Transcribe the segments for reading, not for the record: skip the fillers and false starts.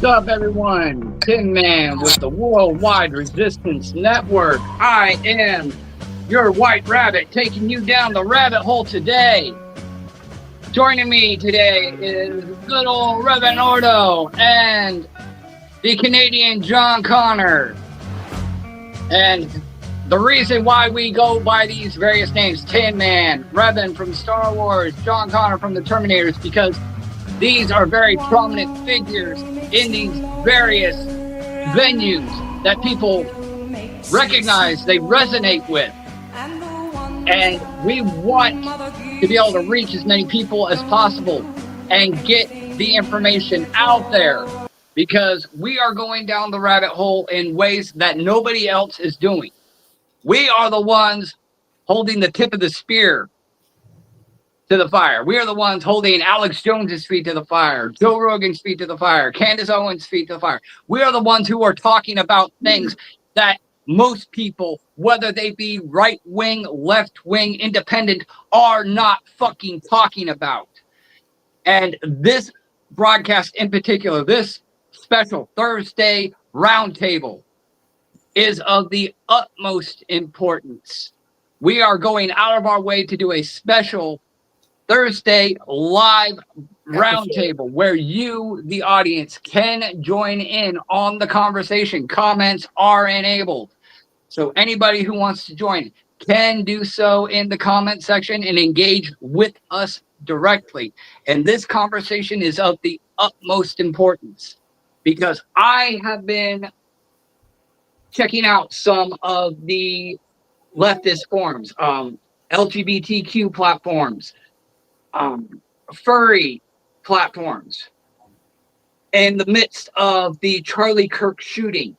up, everyone? Tin Man with the Worldwide Resistance Network. I am your White Rabbit, taking you down the rabbit hole today. Joining me today is good old Reverend Ordo and the Canadian John Connor. And the reason why we go by these various names, Tin Man, Revan from Star Wars, John Connor from the Terminator, is because these are very prominent figures in these various venues that people recognize, they resonate with. And we want to be able to reach as many people as possible and get the information out there, because we are going down the rabbit hole in ways that nobody else is doing. We are the ones holding the tip of the spear to the fire. We are the ones holding Alex Jones's feet to the fire, Joe Rogan's feet to the fire, Candace Owens' feet to the fire. We are the ones who are talking about things that most people, whether they be right wing, left wing, independent, are not fucking talking about. And this broadcast in particular, this special Thursday roundtable, is of the utmost importance. We are going out of our way to do a special Thursday live roundtable where you, the audience, can join in on the conversation. Comments are enabled. So anybody who wants to join can do so in the comment section and engage with us directly. And this conversation is of the utmost importance because I have been checking out some of the leftist forums, LGBTQ platforms, furry platforms, in the midst of the Charlie Kirk shooting.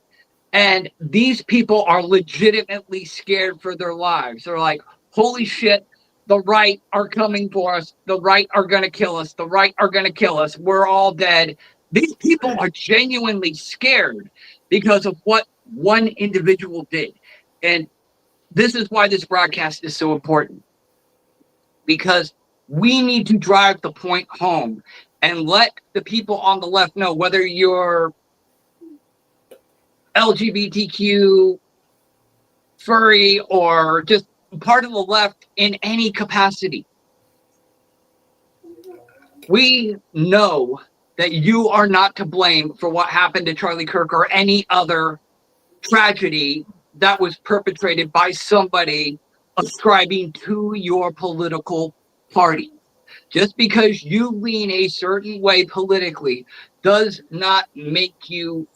And these people are legitimately scared for their lives. They're like, holy shit, the right are coming for us. The right are going to kill us. The right are going to kill us. We're all dead. These people are genuinely scared because of what one individual did. And this is why this broadcast is so important, because we need to drive the point home and let the people on the left know, whether you're LGBTQ, furry, or just part of the left in any capacity. We know that you are not to blame for what happened to Charlie Kirk or any other tragedy that was perpetrated by somebody ascribing to your political party. Just because you lean a certain way politically does not make you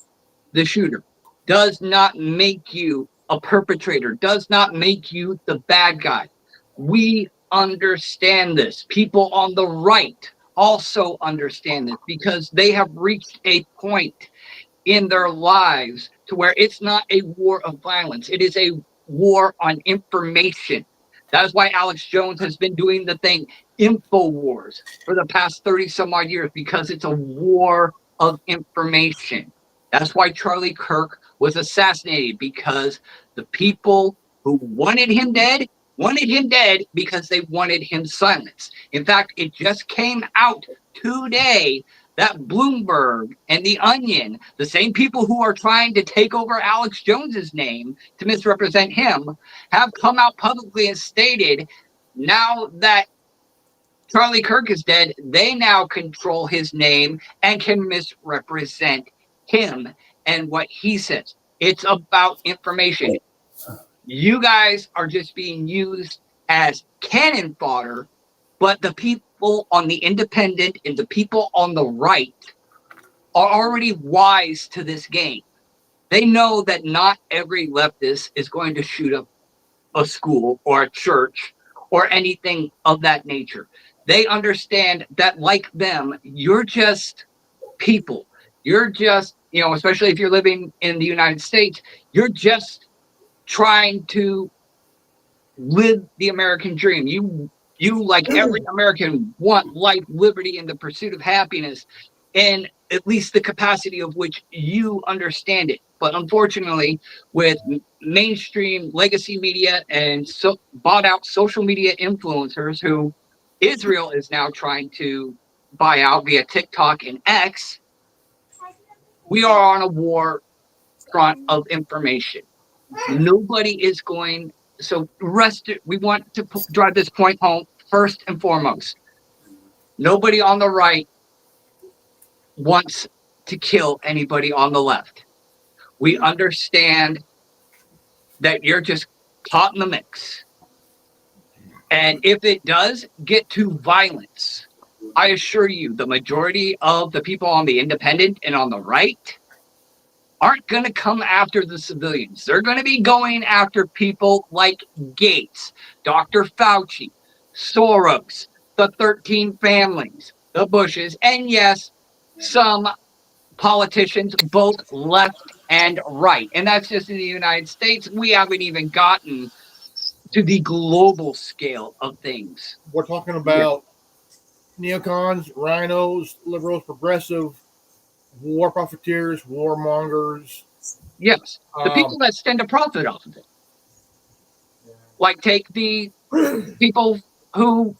the shooter, does not make you a perpetrator, does not make you the bad guy. We understand this. People on the right also understand this because they have reached a point in their lives to where it's not a war of violence. It is a war on information. That's why Alex Jones has been doing the thing InfoWars for the past 30 some odd years, because it's a war of information. That's why Charlie Kirk was assassinated, because the people who wanted him dead because they wanted him silenced. In fact, it just came out today that Bloomberg and The Onion, the same people who are trying to take over Alex Jones's name to misrepresent him, have come out publicly and stated now that Charlie Kirk is dead, they now control his name and can misrepresent him and what he says. It's about information. You guys are just being used as cannon fodder, but the people on the independent and the people on the right are already wise to this game. They know that not every leftist is going to shoot up a school or a church or anything of that nature. They understand that, like them, you're just people. You're just, especially if you're living in the United States, you're just trying to live the American dream. You, like every American, want life, liberty, and the pursuit of happiness, in at least the capacity of which you understand it. But unfortunately, with mainstream legacy media and bought out social media influencers who Israel is now trying to buy out via TikTok and X, we are on a war front of information. Nobody is going. So we want to drive this point home first and foremost. Nobody on the right wants to kill anybody on the left. We understand that you're just caught in the mix. And if it does get to violence, I assure you, the majority of the people on the independent and on the right aren't going to come after the civilians. They're going to be going after people like Gates, Dr. Fauci, Soros, the 13 families, the Bushes, and yes, some politicians, both left and right. And that's just in the United States. We haven't even gotten to the global scale of things. We're talking about neocons, rhinos, liberals, progressive, war profiteers, warmongers. Yes, the people that stand to profit off of it. Like take the people who,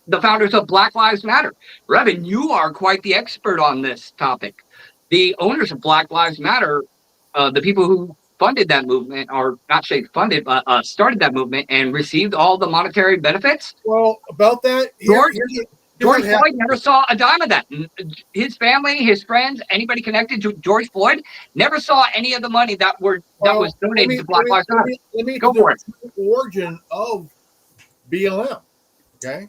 the founders of Black Lives Matter. Revan, you are quite the expert on this topic. The owners of Black Lives Matter, the people who funded that movement, or not say funded, but started that movement and received all the monetary benefits. Well, about that, George Floyd never saw a dime of that. His family, his friends, anybody connected to George Floyd never saw any of the money that was donated to Black Lives Matter. Let me go for it. The origin of BLM. Okay,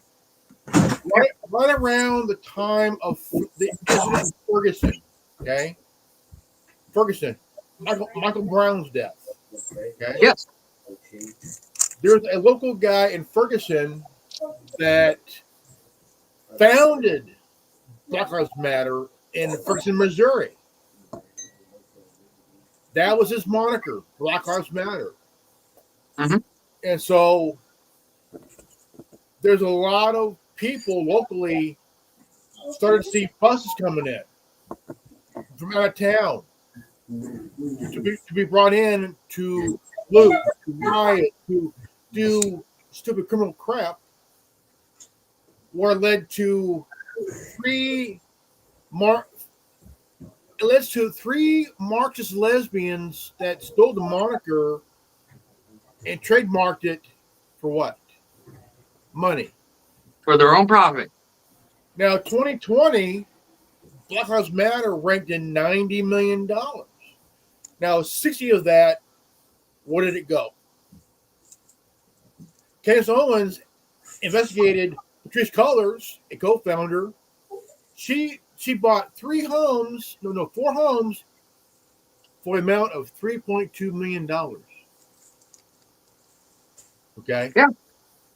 right around the time of the incident in Ferguson. Okay, Michael Brown's death. Okay. Yes. There's a local guy in Ferguson that founded Black Lives Matter in Ferguson, Missouri. That was his moniker, Black Lives Matter. Mm-hmm. And so there's a lot of people locally started to see buses coming in from out of town to be brought in to loot, to riot, to do stupid criminal crap, what led to three Marxist lesbians that stole the moniker and trademarked it for what? Money. For their own profit. Now, 2020, Black Lives Matter ranked in $90 million. Now, 60 of that, where did it go? Candace Owens investigated Patrice Cullors, a co-founder. She bought 4 homes for an amount of $3.2 million. Okay? Yeah.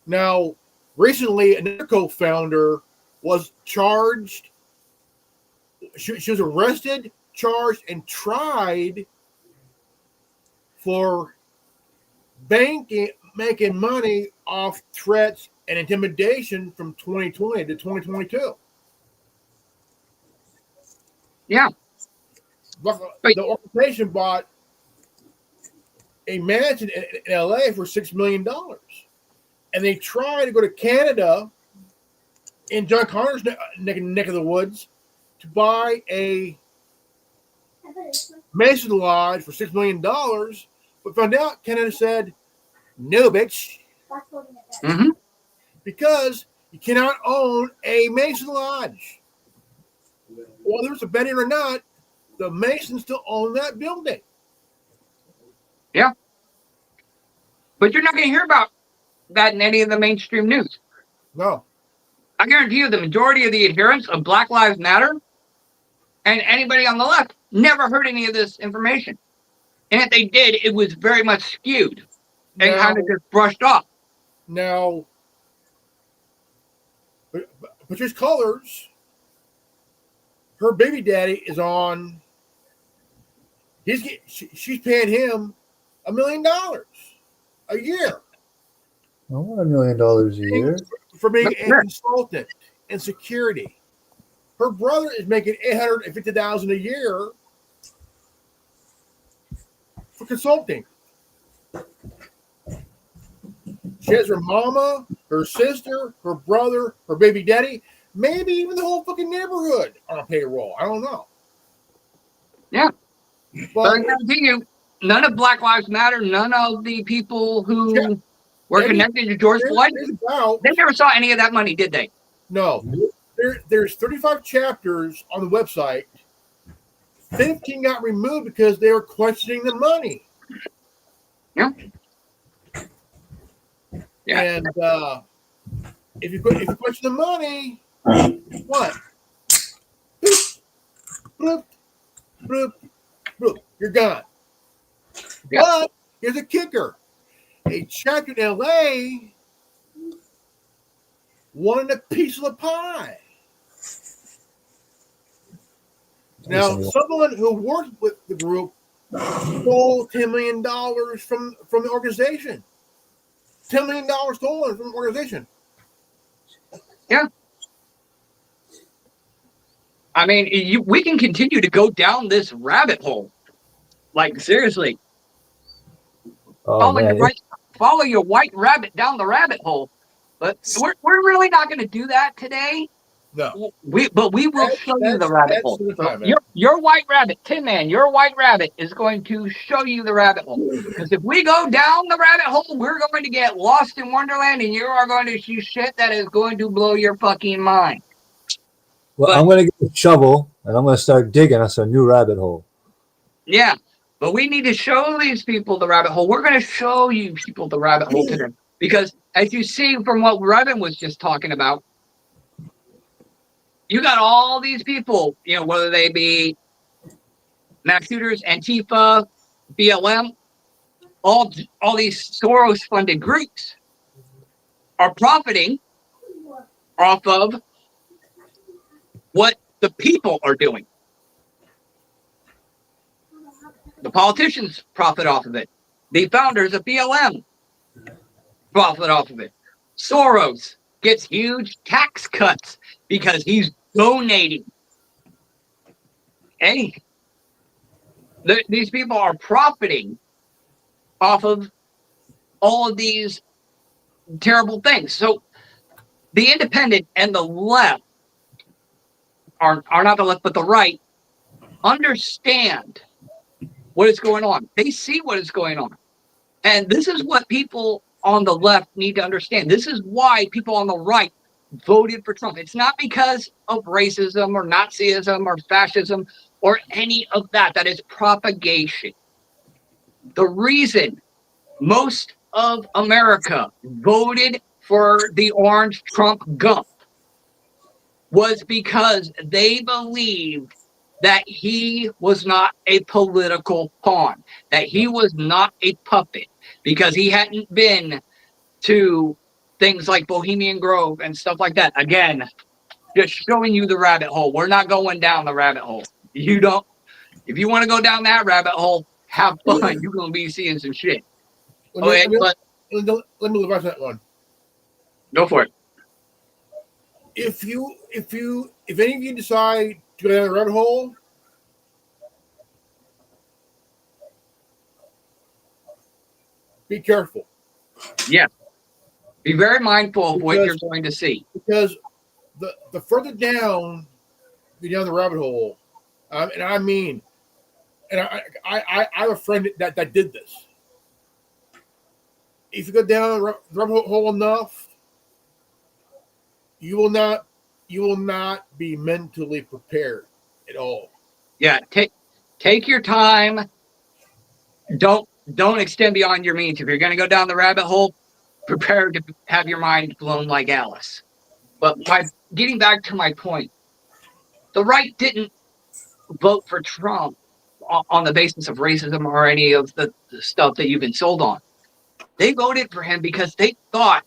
Now, recently, another co-founder was charged. She was arrested, charged, and tried for making money off threats and intimidation from 2020 to 2022. Yeah. The organization bought a mansion in LA for $6 million. And they tried to go to Canada in John Connor's neck of the woods to buy a Mason Lodge for $6 million, but found out Canada said, no, bitch. Mm-hmm. Because you cannot own a Mason Lodge. Whether it's a betting or not, the Masons still own that building. Yeah. But you're not going to hear about that in any of the mainstream news. No. I guarantee you the majority of the adherents of Black Lives Matter and anybody on the left never heard any of this information. And if they did, it was very much skewed and kind of just brushed off. Now, Patrice Cullors, her baby daddy is on. She's paying him $1 million a year. I want $1 million a year for being a consultant in security. Her brother is making $850,000 a year for consulting. She has her mama, her sister, her brother, her baby daddy, maybe even the whole fucking neighborhood on a payroll. I don't know. Yeah. But I But guarantee you, none of Black Lives Matter, none of the people who were connected to George Floyd, they never saw any of that money, did they? No. There's 35 chapters on the website. 15 got removed because they were questioning the money. Yeah. Yeah. And if you question the money, what? Bloop, bloop, bloop, you're gone. Yeah. But here's a kicker: a chapter in LA wanted a piece of the pie. Now, someone who worked with the group stole $10 million from the organization. $10 million stolen from the organization. Yeah. I mean, we can continue to go down this rabbit hole. Like, seriously. Follow your white rabbit down the rabbit hole. But we're really not going to do that today. No. But we will show you the rabbit hole. Your white rabbit, Tin Man, your white rabbit is going to show you the rabbit hole. Because if we go down the rabbit hole, we're going to get lost in Wonderland, and you are going to see shit that is going to blow your fucking mind. Well, I'm going to get a shovel, and I'm going to start digging us a new rabbit hole. Yeah, but we need to show these people the rabbit hole. We're going to show you people the rabbit hole today. Because as you see from what Revan was just talking about, you got all these people, whether they be mass shooters, Antifa, BLM, all these Soros-funded groups are profiting off of what the people are doing. The politicians profit off of it. The founders of BLM profit off of it. Soros gets huge tax cuts because he's donating. Hey, these people are profiting off of all of these terrible things. So the independent and the left are not the left, but the right understand what is going on. They see what is going on. And this is what people on the left need to understand. This is why people on the right voted for Trump. It's not because of racism or Nazism or fascism or any of that. That is propagation. The reason most of America voted for the orange Trump gump was because they believed that he was not a political pawn, that he was not a puppet, because he hadn't been to things like Bohemian Grove and stuff like that. Again, just showing you the rabbit hole. We're not going down the rabbit hole. If you want to go down that rabbit hole, have fun. You're going to be seeing some shit. Let me reverse that one. Go for it. If any of you decide to go down the rabbit hole, be careful. Yeah. Be very mindful of what you're going to see. Because the further down you go down the rabbit hole, and I have a friend that did this. If you go down the rabbit hole enough, you will not be mentally prepared at all. Yeah, take your time. Don't extend beyond your means. If you're going to go down the rabbit hole, prepare to have your mind blown like Alice. But getting back to my point, the right didn't vote for Trump on the basis of racism or any of the stuff that you've been sold on. They voted for him because they thought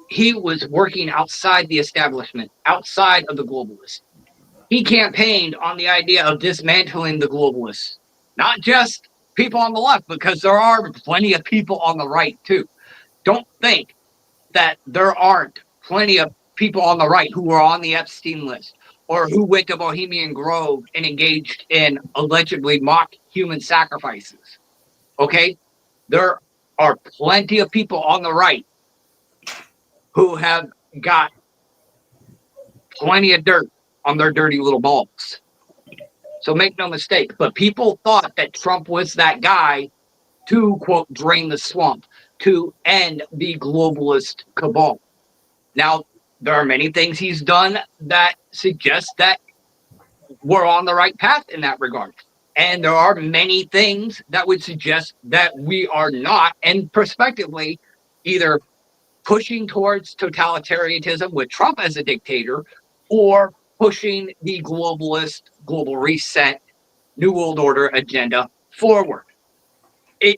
he was working outside the establishment, outside of the globalists. He campaigned on the idea of dismantling the globalists, not just people on the left, because there are plenty of people on the right too. Don't think that there aren't plenty of people on the right who were on the Epstein list or who went to Bohemian Grove and engaged in allegedly mock human sacrifices. Okay? There are plenty of people on the right who have got plenty of dirt on their dirty little balls. So make no mistake. But people thought that Trump was that guy to, quote, drain the swamp, to end the globalist cabal. Now, there are many things he's done that suggest that we're on the right path in that regard. And there are many things that would suggest that we are not, and prospectively, either pushing towards totalitarianism with Trump as a dictator or pushing the globalist, global reset, New World Order agenda forward.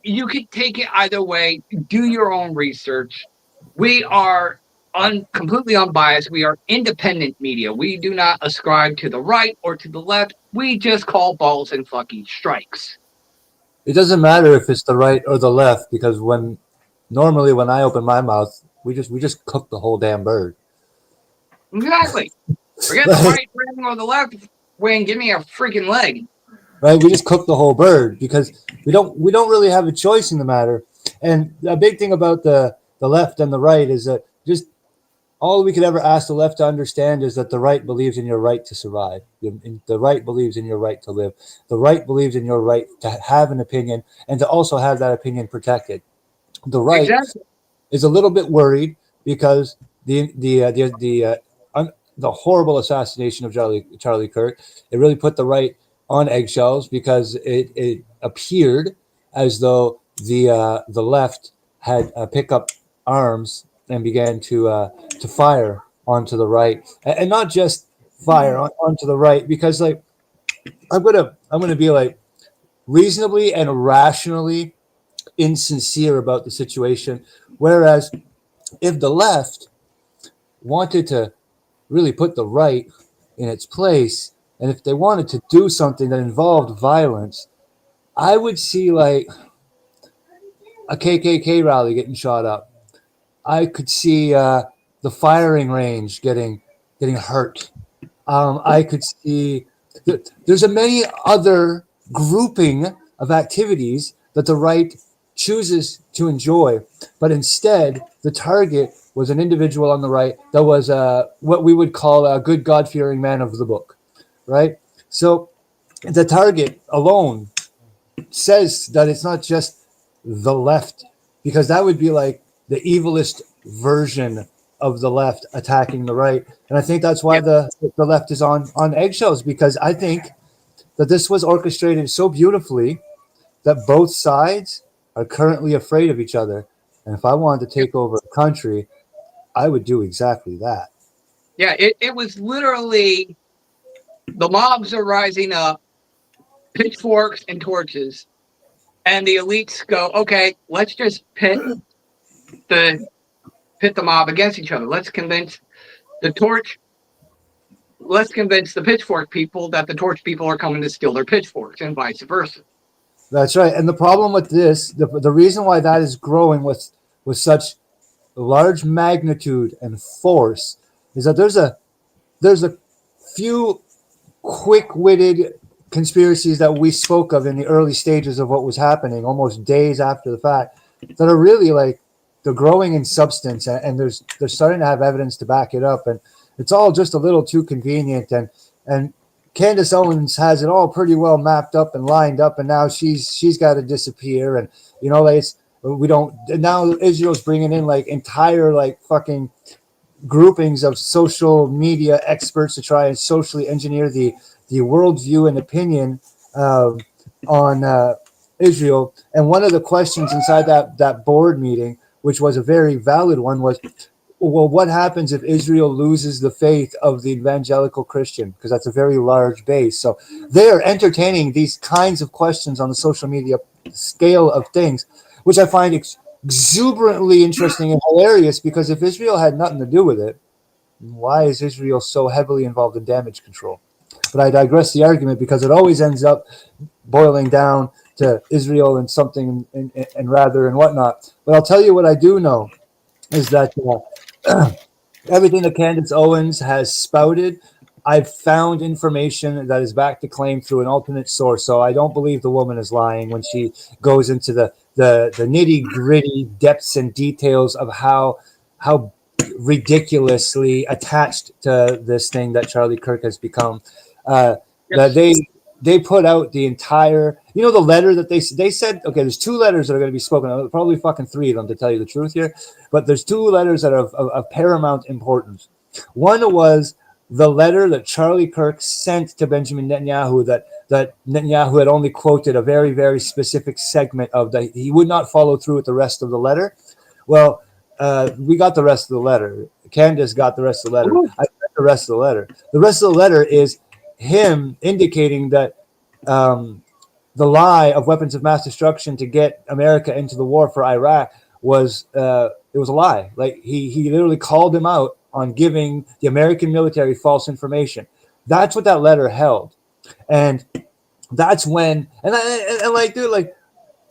You could take it either way. Do your own research. We are completely unbiased. We are independent media. We do not ascribe to the right or to the left. We just call balls and fucking strikes. It doesn't matter if it's the right or the left, because normally when I open my mouth, we just cook the whole damn bird. Exactly. Forget the right wing or the left wing. Give me a freaking leg. Right? We just cook the whole bird because we don't really have a choice in the matter. And a big thing about the left and the right is that just all we could ever ask the left to understand is that the right believes in your right to survive. The right believes in your right to live. The right believes in your right to have an opinion and to also have that opinion protected. The right is a little bit worried because the horrible assassination of Charlie Kirk, it really put the right on eggshells because it appeared as though the left had picked up arms and began to fire onto the right, and not just fire onto the right, because like I'm gonna be like reasonably and rationally insincere about the situation, whereas if the left wanted to really put the right in its place, and if they wanted to do something that involved violence, I would see like a KKK rally getting shot up. I could see the firing range getting hurt. I could see there's a many other grouping of activities that the right chooses to enjoy, but instead the target was an individual on the right that was what we would call a good God-fearing man of the book, right? So the target alone says that it's not just the left, because that would be like the evilest version of the left attacking the right. And I think that's why the left is on eggshells, because I think that this was orchestrated so beautifully that both sides are currently afraid of each other. And if I wanted to take over a country, I would do exactly that. Yeah, it was literally the mobs are rising up, pitchforks and torches, and the elites go, okay, let's just pit the mob against each other. Let's convince the pitchfork people that the torch people are coming to steal their pitchforks, and vice versa. That's right. And the problem with this, the reason why that is growing with such large magnitude and force, is that there's a few quick-witted conspiracies that we spoke of in the early stages of what was happening, almost days after the fact, that are really like they're growing in substance, and they're starting to have evidence to back it up, and it's all just a little too convenient. And Candace Owens has it all pretty well mapped up and lined up, and now she's got to disappear, and you know, like we don't. Now Israel's bringing in like entire like fucking groupings of social media experts to try and socially engineer the worldview and opinion on Israel. And one of the questions inside that board meeting, which was a very valid one, was, well, what happens if Israel loses the faith of the evangelical Christian? Because that's a very large base. So they are entertaining these kinds of questions on the social media scale of things, which I find exuberantly interesting and hilarious, because if Israel had nothing to do with it, why is Israel so heavily involved in damage control? But I digress the argument, because it always ends up boiling down to Israel and something and rather and whatnot. But I'll tell you what I do know is that everything that Candace Owens has spouted, I've found information that is back to claim through an alternate source. So I don't believe the woman is lying when she goes into the nitty gritty depths and details of how ridiculously attached to this thing that Charlie Kirk has become. That they put out the entire, the letter that they said, okay, there's 2 letters that are going to be spoken of, probably fucking 3 of them to tell you the truth here, but there's 2 letters that are of paramount importance. One was the letter that Charlie Kirk sent to Benjamin Netanyahu that Netanyahu had only quoted a very, very specific segment of, that he would not follow through with the rest of the letter. Well, we got the rest of the letter. Candace got the rest of the letter. I got the rest of the letter. The rest of the letter is him indicating that the lie of weapons of mass destruction to get America into the war for Iraq was it was a lie. Like he literally called him out on giving the American military false information. That's what that letter held, and that's when and like, dude, like,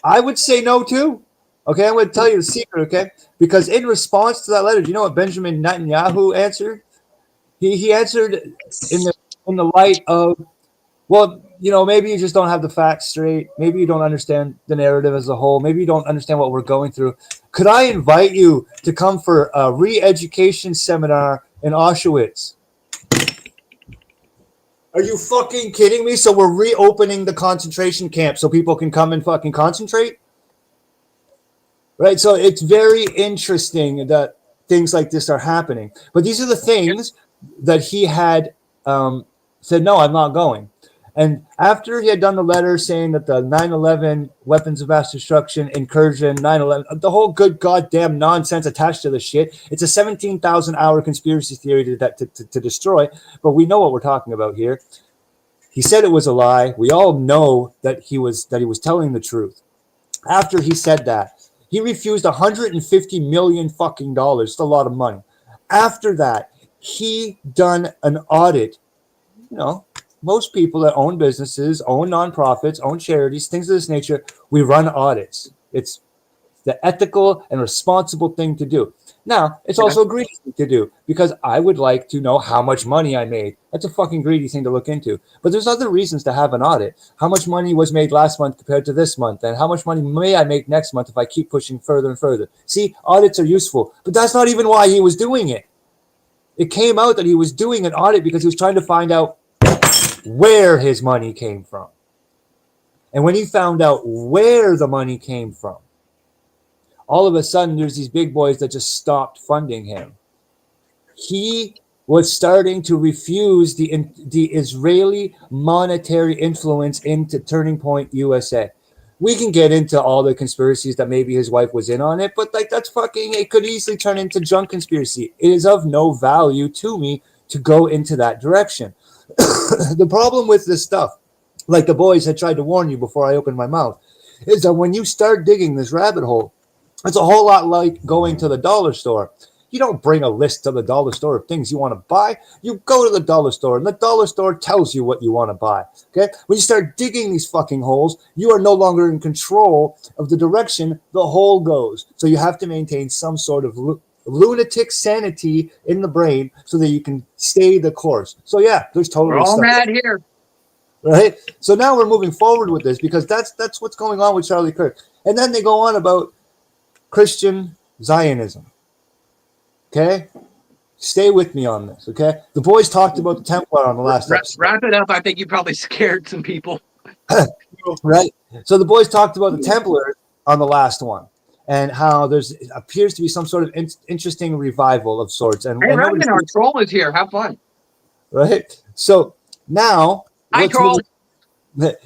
I would say no too. Okay, I'm going to tell you the secret. Okay, because in response to that letter, do you know what Benjamin Netanyahu answered? He answered in the light of, well, maybe you just don't have the facts straight. Maybe you don't understand the narrative as a whole. Maybe you don't understand what we're going through. Could I invite you to come for a re-education seminar in Auschwitz? Are you fucking kidding me? So we're reopening the concentration camp so people can come and fucking concentrate? Right? So it's very interesting that things like this are happening. But these are the things that he had said, no, I'm not going. And after he had done the letter saying that the 9/11 weapons of mass destruction incursion, 9/11, the whole good goddamn nonsense attached to the shit, it's a 17,000-hour conspiracy theory to destroy. But we know what we're talking about here. He said it was a lie. We all know that he was telling the truth. After he said that, he refused $150 million fucking dollars. It's a lot of money. After that, he done an audit. Most people that own businesses, own nonprofits, own charities, things of this nature, we run audits. It's the ethical and responsible thing to do. Now, it's also a greedy thing to do, because I would like to know how much money I made. That's a fucking greedy thing to look into. But there's other reasons to have an audit. How much money was made last month compared to this month? And how much money may I make next month if I keep pushing further and further? See, audits are useful, but that's not even why he was doing it. It came out that he was doing an audit because he was trying to find out where his money came from. And when he found out where the money came from, all of a sudden there's these big boys that just stopped funding him. He was starting to refuse the Israeli monetary influence into Turning Point USA. We can get into all the conspiracies that maybe his wife was in on it, but like, that's fucking, it could easily turn into junk conspiracy. It is of no value to me to go into that direction. The problem with this stuff, like the boys had tried to warn you before I opened my mouth, is that when you start digging this rabbit hole, it's a whole lot like going to the dollar store. You don't bring a list to the dollar store of things you want to buy. You go to the dollar store, and the dollar store tells you what you want to buy. Okay? When you start digging these fucking holes, you are no longer in control of the direction the hole goes. So you have to maintain some sort of lunatic sanity in the brain so that you can stay the course. So yeah, there's totally we're all stuff mad here. Right? So now we're moving forward with this because that's what's going on with Charlie Kirk. And then they go on about Christian Zionism. Okay? Stay with me on this, okay? The boys talked about the Templar on the last episode. Wrap it up. I think you probably scared some people. Right? So the boys talked about the Templars on the last one and how there appears to be some sort of interesting revival of sorts. And hey, Ryan, our troll is here. Have fun. Right? So now... Hi, troll.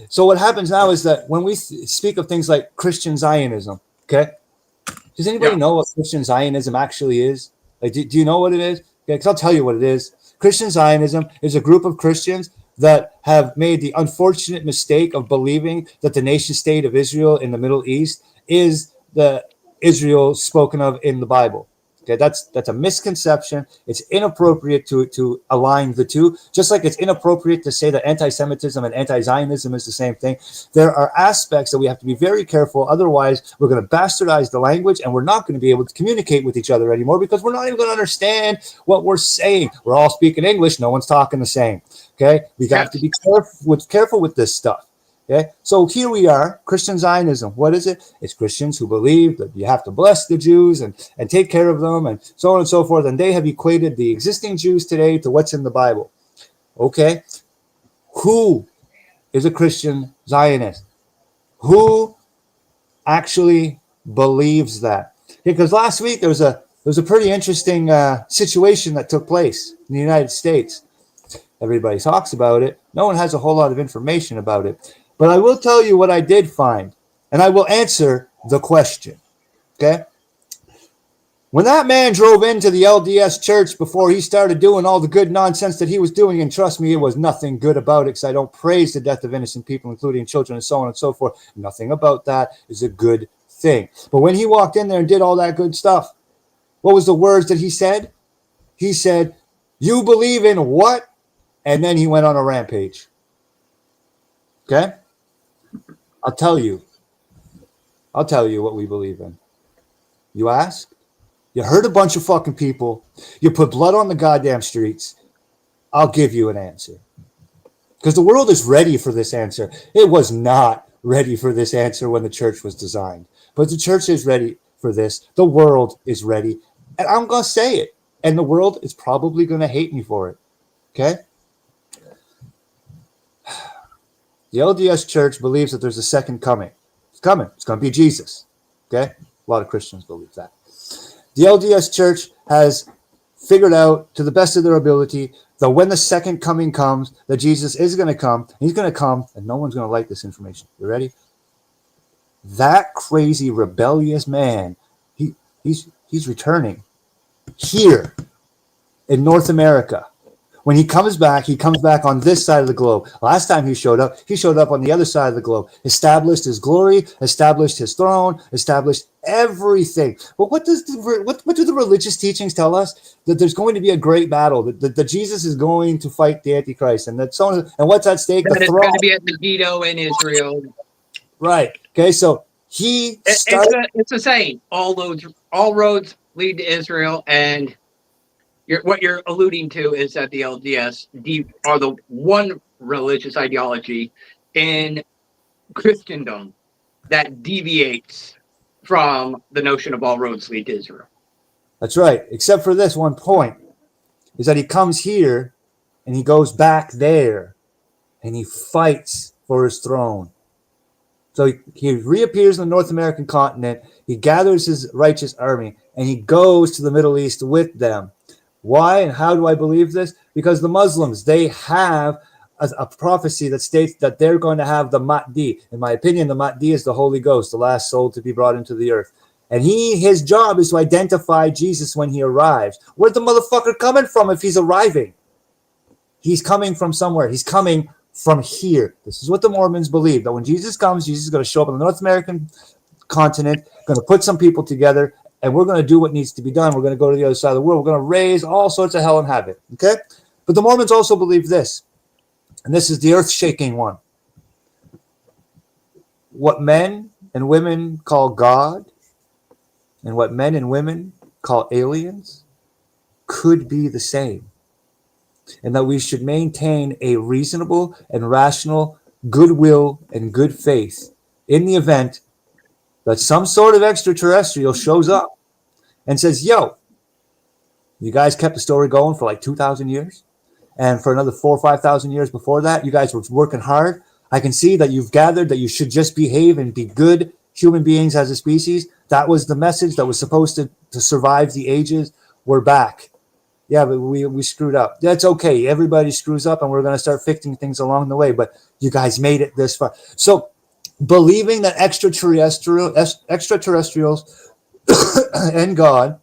So what happens now is that when we speak of things like Christian Zionism, okay? Does anybody know what Christian Zionism actually is? Like, do you know what it is? Okay, because I'll tell you what it is. Christian Zionism is a group of Christians that have made the unfortunate mistake of believing that the nation state of Israel in the Middle East is the Israel spoken of in the Bible. Okay, that's a misconception. It's inappropriate to align the two, just like it's inappropriate to say that anti-Semitism and anti-Zionism is the same thing. There are aspects that we have to be very careful. Otherwise, we're going to bastardize the language and we're not going to be able to communicate with each other anymore because we're not even going to understand what we're saying. We're all speaking English. No one's talking the same. Okay, we have to be careful with this stuff. Okay, so here we are, Christian Zionism. What is it? It's Christians who believe that you have to bless the Jews and take care of them and so on and so forth. And they have equated the existing Jews today to what's in the Bible. Okay, who is a Christian Zionist. Who actually believes that? Because last week there was a pretty interesting situation that took place in the United States. Everybody talks about it. No one has a whole lot of information about it. But I will tell you what I did find, and I will answer the question. Okay? When that man drove into the LDS church before he started doing all the good nonsense that he was doing, and trust me, it was nothing good about it, because I don't praise the death of innocent people, including children and so on and so forth. Nothing about that is a good thing. But when he walked in there and did all that good stuff, what was the words that he said? He said, "You believe in what?" And then he went on a rampage. Okay? I'll tell you what we believe in. You ask? You hurt a bunch of fucking people. You put blood on the goddamn streets. I'll give you an answer. Because the world is ready for this answer. It was not ready for this answer when the church was designed. But the church is ready for this. The world is ready. And I'm going to say it. And the world is probably going to hate me for it. Okay? The LDS church believes that there's a second coming. It's coming. It's going to be Jesus. Okay? A lot of Christians believe that. The LDS church has figured out, to the best of their ability, that when the second coming comes, that Jesus is going to come. He's going to come, and no one's going to like this information. You ready? That crazy, rebellious man, he's returning here in North America. When he comes back on this side of the globe. Last time he showed up on the other side of the globe, established his glory, established his throne, established everything. But what do the religious teachings tell us? That there's going to be a great battle, that Jesus is going to fight the Antichrist, and that so on, and what's at stake? That it's going to be at Megiddo in Israel. Right. Okay. So it's a saying. All roads lead to Israel, and what you're alluding to is that the LDS are the one religious ideology in Christendom that deviates from the notion of all roads lead to Israel. That's right. Except for this one point, is that he comes here and he goes back there and he fights for his throne. So he reappears in the North American continent. He gathers his righteous army and he goes to the Middle East with them. Why and how do I believe this? Because the Muslims, they have a prophecy that states that they're going to have the Mahdi. In my opinion, the Mahdi is the Holy Ghost, the last soul to be brought into the earth. And his job is to identify Jesus when he arrives. Where's the motherfucker coming from if he's arriving? He's coming from somewhere. He's coming from here. This is what the Mormons believe, that when Jesus comes, Jesus is going to show up on the North American continent, going to put some people together, and we're going to do what needs to be done. We're going to go to the other side of the world. We're going to raise all sorts of hell and havoc. Okay? But the Mormons also believe this, and this is the earth-shaking one. What men and women call God and what men and women call aliens could be the same, and that we should maintain a reasonable and rational goodwill and good faith in the event that some sort of extraterrestrial shows up and says, yo, you guys kept the story going for like 2,000 years. And for another 4,000 or 5,000 years before that, you guys were working hard. I can see that you've gathered that you should just behave and be good human beings as a species. That was the message that was supposed to survive the ages. We're back. Yeah, but we screwed up. That's okay. Everybody screws up, and we're going to start fixing things along the way. But you guys made it this far. So believing that extraterrestrials and God,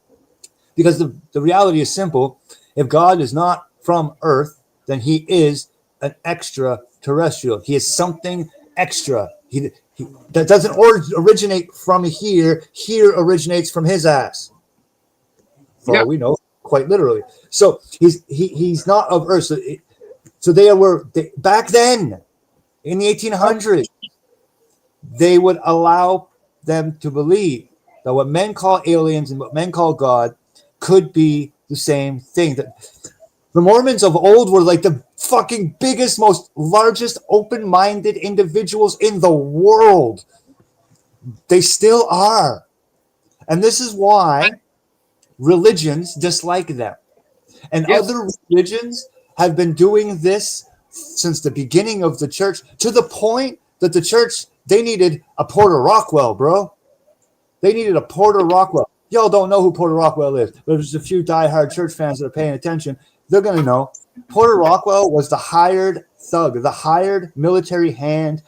because the reality is simple. If God is not from Earth, then he is an extraterrestrial. He is something extra. He that doesn't originate from here. Here originates from his ass. For all we know, quite literally. So he's not of Earth. So they were back then in the 1800s. They would allow them to believe that what men call aliens and what men call God could be the same thing. That the Mormons of old were like the fucking biggest, most largest, open-minded individuals in the world. They still are. And this is why religions dislike them. And other religions have been doing this since the beginning of the church, to the point that the church, they needed a Porter Rockwell, bro. They needed a Porter Rockwell. Y'all don't know who Porter Rockwell is, but there's a few diehard church fans that are paying attention. They're going to know. Porter Rockwell was the hired thug, the hired military hand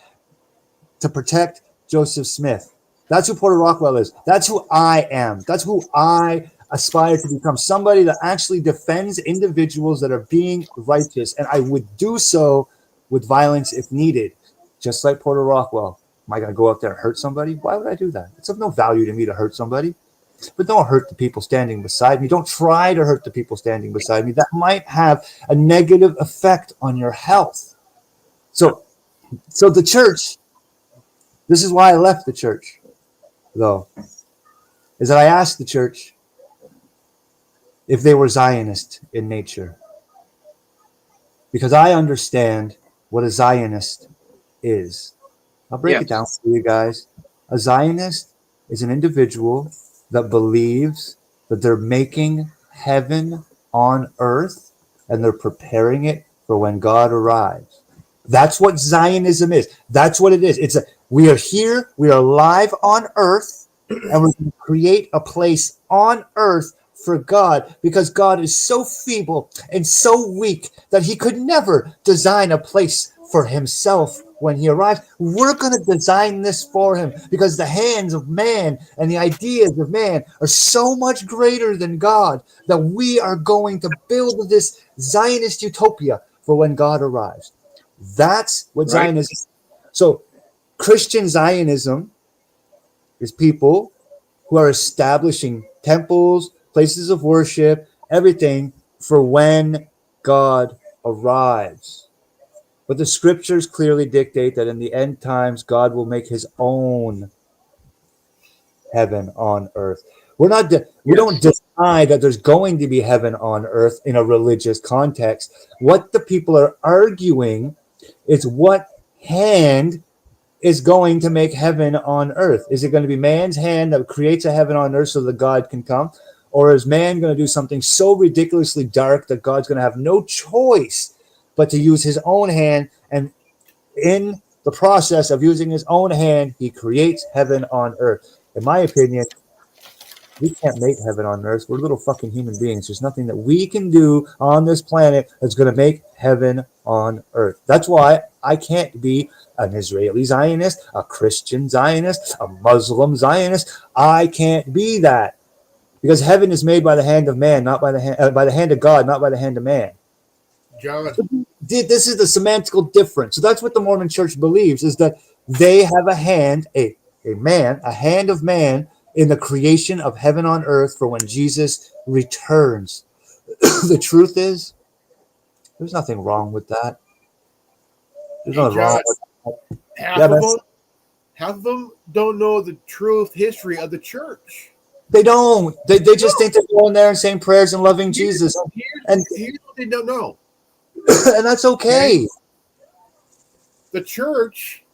to protect Joseph Smith. That's who Porter Rockwell is. That's who I am. That's who I aspire to become. Somebody that actually defends individuals that are being righteous. And I would do so with violence if needed, just like Porter Rockwell. Am I going to go out there and hurt somebody? Why would I do that? It's of no value to me to hurt somebody. But don't hurt the people standing beside me. Don't try to hurt the people standing beside me. That might have a negative effect on your health. So the church, this is why I left the church, though, is that I asked the church if they were Zionist in nature. Because I understand what a Zionist is. I'll break it down for you guys. A Zionist is an individual that believes that they're making heaven on earth and they're preparing it for when God arrives. That's what Zionism is. That's what it is. We are here, we are live on earth, and we're going to create a place on earth for God, because God is so feeble and so weak that he could never design a place for himself when he arrives. We're going to design this for him, because the hands of man and the ideas of man are so much greater than God that we are going to build this Zionist utopia for when God arrives. That's what Zionism is. So Christian Zionism is people who are establishing temples, places of worship, everything for when God arrives. But the scriptures clearly dictate that in the end times, God will make his own heaven on earth. We don't deny that there's going to be heaven on earth in a religious context. What the people are arguing is what hand is going to make heaven on earth. Is it going to be man's hand that creates a heaven on earth so that God can come? Or is man going to do something so ridiculously dark that God's going to have no choice but to use his own hand? And in the process of using his own hand, he creates heaven on earth. In my opinion, we can't make heaven on earth. We're little fucking human beings. There's nothing that we can do on this planet that's going to make heaven on earth. That's why I can't be an Israeli Zionist, a Christian Zionist, a Muslim Zionist. I can't be that, because heaven is made by the hand of man, not by the hand of God, not by the hand of man. John, this is the semantical difference. So that's what the Mormon Church believes, is that they have a hand, a hand of man in the creation of heaven on earth for when Jesus returns. The truth is, there's nothing wrong with that. There's nothing wrong with that. Half of them don't know the truth history of the church. They don't. They just think they're going there and saying prayers and loving Jesus. Here's what they don't know. And that's okay. The church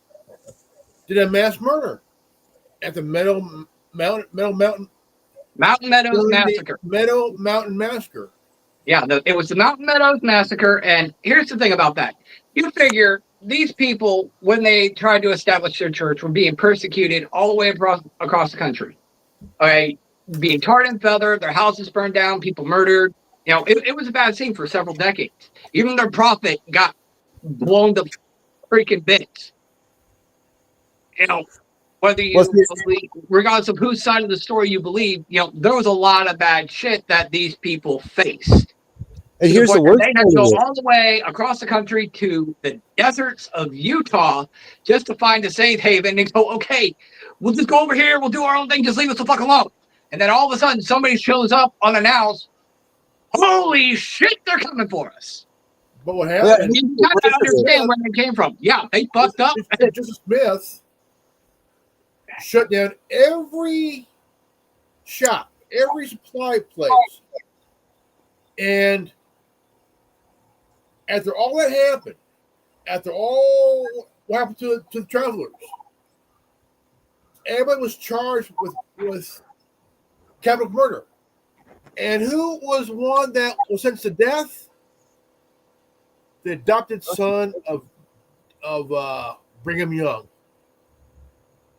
did a mass murder at the Meadow Mountain Massacre. Yeah, it was the Mountain Meadows Massacre. And here's the thing about that. You figure these people, when they tried to establish their church, were being persecuted all the way across the country. Okay, being tarred and feathered, their houses burned down, people murdered. You know, it was a bad scene for several decades. Even their prophet got blown to freaking bits. You know, whether you believe, regardless of whose side of the story you believe, you know, there was a lot of bad shit that these people faced. And here's the worst they had to go all the way across the country to the deserts of Utah just to find a safe haven and go, okay, we'll just go over here, we'll do our own thing, just leave us the fuck alone. And then all of a sudden somebody shows up unannounced. Holy shit, they're coming for us. But what happened? You gotta understand where they came from. Yeah, they fucked up. Joseph Smith shut down every shop, every supply place. And after all that happened, after all what happened to the travelers, everybody was charged with capital murder. And who was one that was sentenced to death? the adopted son of Brigham Young.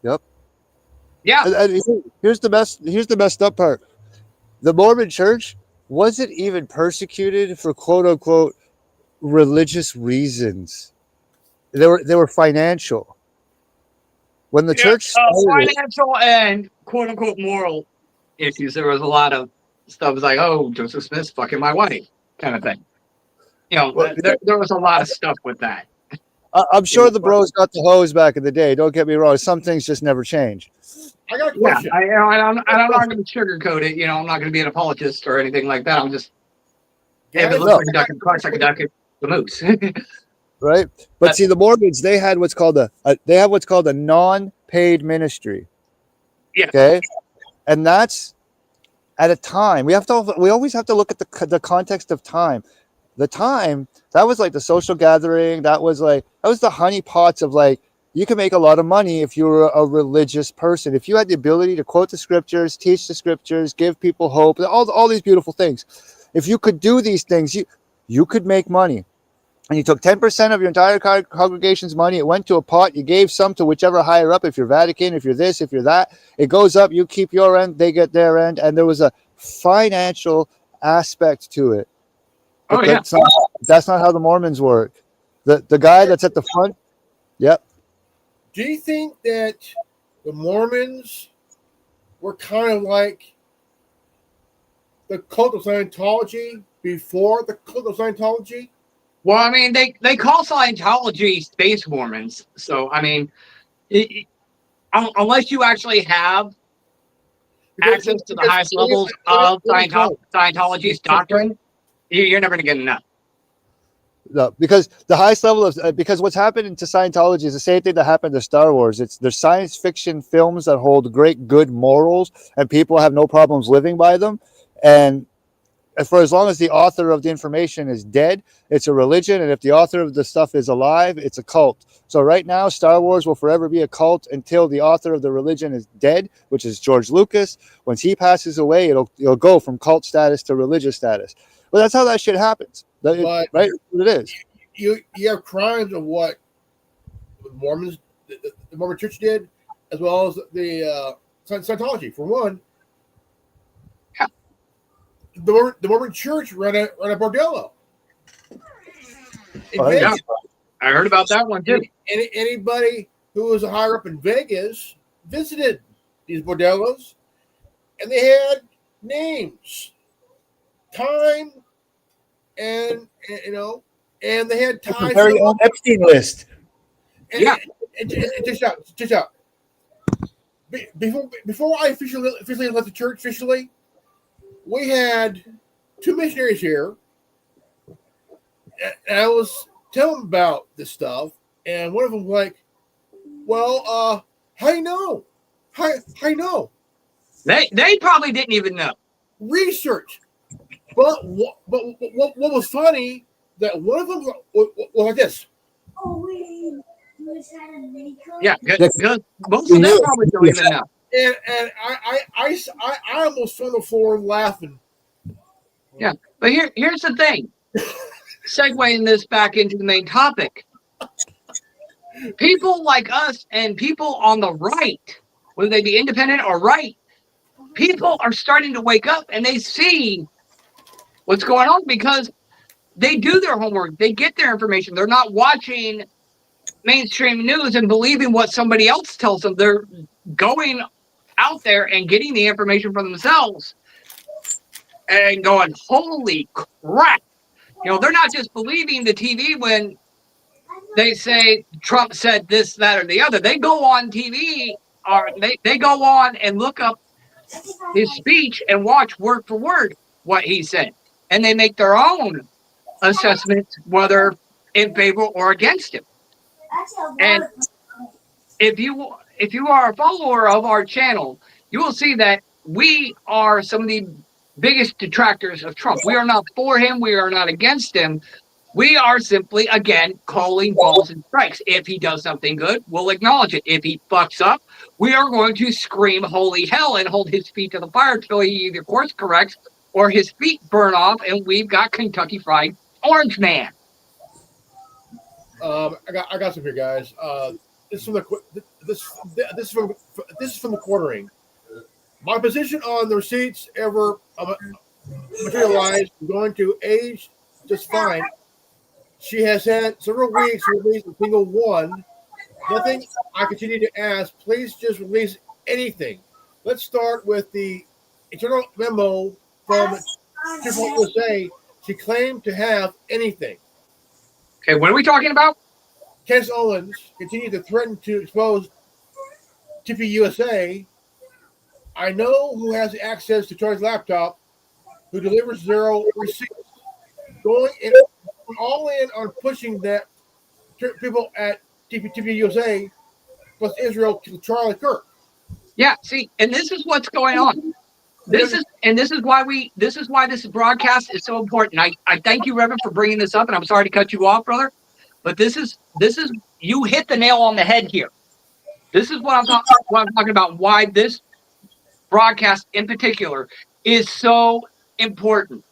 Yep. Yeah. And here's the messed up part. The Mormon Church wasn't even persecuted for quote unquote religious reasons. They were financial. When the church started, Financial and quote unquote moral issues. There was a lot of stuff like, oh, Joseph Smith's fucking my wife kind of thing. There was a lot of stuff with that. I'm sure the bros got the hose back in the day. Don't get me wrong. Some things just never change. I got a question. I'm not going to sugarcoat it. I'm not going to be an apologist or anything like that. I'm just, if it looks like a duck and quacks like a duck, it's the moose. Right. But see, the Mormons, they had what's called a non-paid ministry. Yeah. Okay. And that's at a time. We always have to look at the context of time. The time, that was like the social gathering. That was the honeypots of like, you can make a lot of money if you were a religious person. If you had the ability to quote the scriptures, teach the scriptures, give people hope, all these beautiful things. If you could do these things, you could make money. And you took 10% of your entire congregation's money. It went to a pot. You gave some to whichever higher up. If you're Vatican, if you're this, if you're that, it goes up. You keep your end. They get their end. And there was a financial aspect to it. But that's not how the Mormons work. The guy that's at the front. Yep. Do you think that the Mormons were kind of like the cult of Scientology before the cult of Scientology? Well, I mean, they call Scientology space Mormons. So, I mean, unless you actually have access to the highest levels of Scientology's doctrine, you're never going to get enough. No, because the highest level of because what's happened to Scientology is the same thing that happened to Star Wars. There's science fiction films that hold great good morals and people have no problems living by them. And for as long as the author of the information is dead, it's a religion. And if the author of the stuff is alive, it's a cult. So right now, Star Wars will forever be a cult until the author of the religion is dead, which is George Lucas. Once he passes away, it'll go from cult status to religious status. Well, that's how that shit happens. Right? What it is. You have crimes of what the Mormons, the Mormon Church did, as well as the Scientology. For one, the Mormon Church ran a bordello. Yeah. I heard about that one too. Anybody who was higher up in Vegas visited these bordellos, and they had names, time, and they had ties. Very own Epstein list. And just out. Before I officially left the church, we had two missionaries here, and I was telling them about this stuff, and one of them was like, "Well, how you know? How you know?" They probably didn't even know. Research. But what was funny that one of them was like this. Yeah, good. Most of them probably don't even know. And I almost fell on the floor laughing. Yeah, but here's the thing. Segueing this back into the main topic. People like us and people on the right, whether they be independent or right, people are starting to wake up and they see what's going on because they do their homework. They get their information. They're not watching mainstream news and believing what somebody else tells them. They're going out there and getting the information for themselves and going, holy crap. They're not just believing the TV when they say Trump said this, that, or the other. They go on TV or they go on and look up his speech and watch word for word what he said. And they make their own assessments, whether in favor or against him. And if you are a follower of our channel, you will see that we are some of the biggest detractors of Trump. We are not for him. We are not against him. We are simply, again, calling balls and strikes. If he does something good, we'll acknowledge it. If he fucks up, we are going to scream holy hell and hold his feet to the fire until he either course corrects or his feet burn off and we've got Kentucky Fried Orange Man. I got some here, guys. This is from this is from the quartering. My position on the receipts ever materialized is going to age just fine. She has had several weeks to release a single one. Nothing I continue to ask. Please just release anything. Let's start with the internal memo from Triple USA. She claimed to have anything. Okay, what are we talking about? Candace Owens continued to threaten to expose TPUSA. I know who has access to Charlie's laptop, who delivers zero receipts. Going in all in on pushing that people at TPUSA plus Israel to Charlie Kirk. Yeah, see, and this is what's going on. This is why this broadcast is so important. I thank you, Reverend, for bringing this up, and I'm sorry to cut you off, brother. But this is you hit the nail on the head here. This is what I'm talking about. Why this broadcast in particular is so important,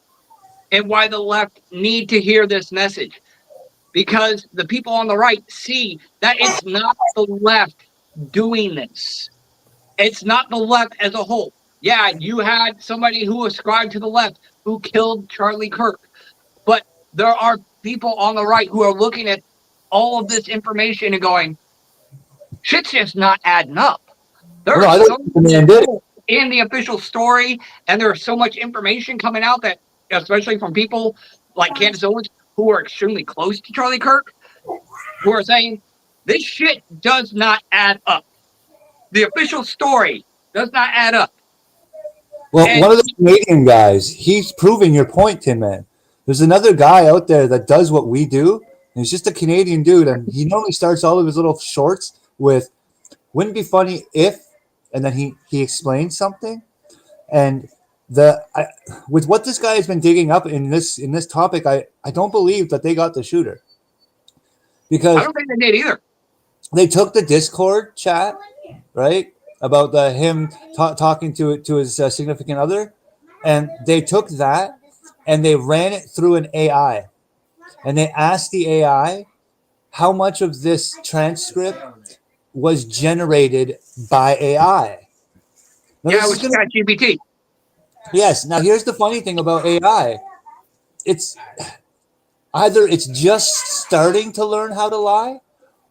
and why the left need to hear this message, because the people on the right see that it's not the left doing this. It's not the left as a whole. Yeah, you had somebody who ascribed to the left who killed Charlie Kirk, but there are people on the right who are looking at all of this information and going, shit's just not adding up. There's so much in the official story, and there's so much information coming out that, especially from people like Candace Owens, who are extremely close to Charlie Kirk, who are saying, this shit does not add up. The official story does not add up. Well, one of the Canadian guys, he's proving your point, Tin Man. There's another guy out there that does what we do, and he's just a Canadian dude, and he normally starts all of his little shorts with, wouldn't it be funny if, and then he explains something. And with what this guy has been digging up in this topic, I don't believe that they got the shooter. Because I don't think they did either. They took the Discord chat, right, about him talking to his significant other, and they took that and they ran it through an AI, and they asked the AI how much of this transcript was generated by AI. Now, yeah, it was ChatGPT. Yes. Now, here's the funny thing about AI. It's either it's just starting to learn how to lie,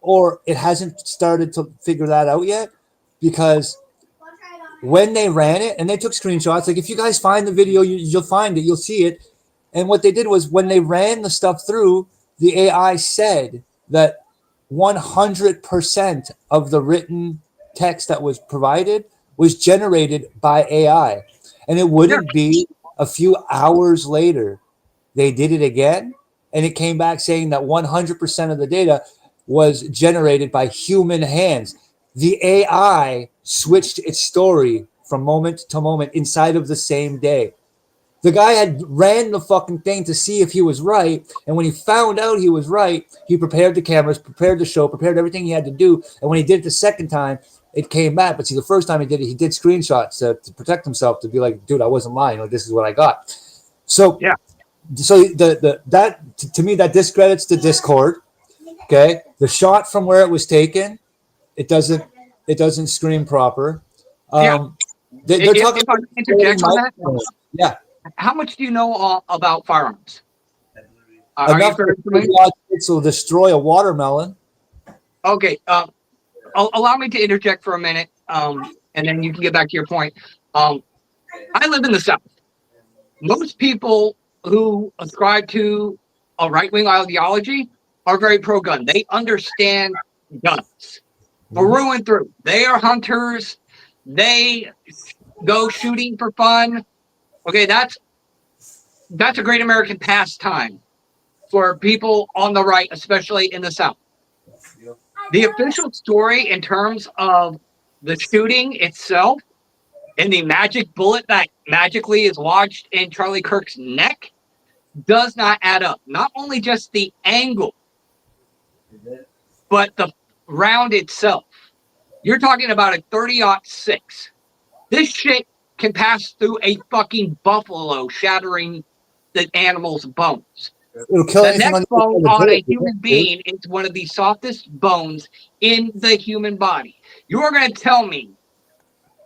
or it hasn't started to figure that out yet, because when they ran it and they took screenshots, like if you guys find the video, you'll find it, you'll see it. And what they did was when they ran the stuff through, the AI said that 100% of the written text that was provided was generated by AI. And it wouldn't be a few hours later, they did it again, and it came back saying that 100% of the data was generated by human hands. The AI switched its story from moment to moment inside of the same day. The guy had ran the fucking thing to see if he was right, and when he found out he was right, he prepared the cameras, prepared the show, prepared everything he had to do, and when he did it the second time, it came back. But see, the first time he did it, he did screenshots to protect himself, to be like, dude, I wasn't lying, like, this is what I got. So yeah. So that to me, that discredits the Discord. Okay, the shot from where it was taken, it doesn't scream proper. They're talking about interject on that. Yeah. How much do you know about firearms? Enough to destroy a watermelon. Okay. Allow me to interject for a minute, and then you can get back to your point. I live in the South. Most people who ascribe to a right-wing ideology are very pro-gun. They understand guns through and through. They are hunters. They go shooting for fun. Okay, that's a great American pastime for people on the right, especially in the South. The official story in terms of the shooting itself and the magic bullet that magically is lodged in Charlie Kirk's neck does not add up. Not only just the angle, but the round itself. You're talking about a 30-06. This shit can pass through a fucking buffalo, shattering the animal's bones. It'll kill The anything neck on bone the on a bullet, human being is one of the softest bones in the human body. You are going to tell me,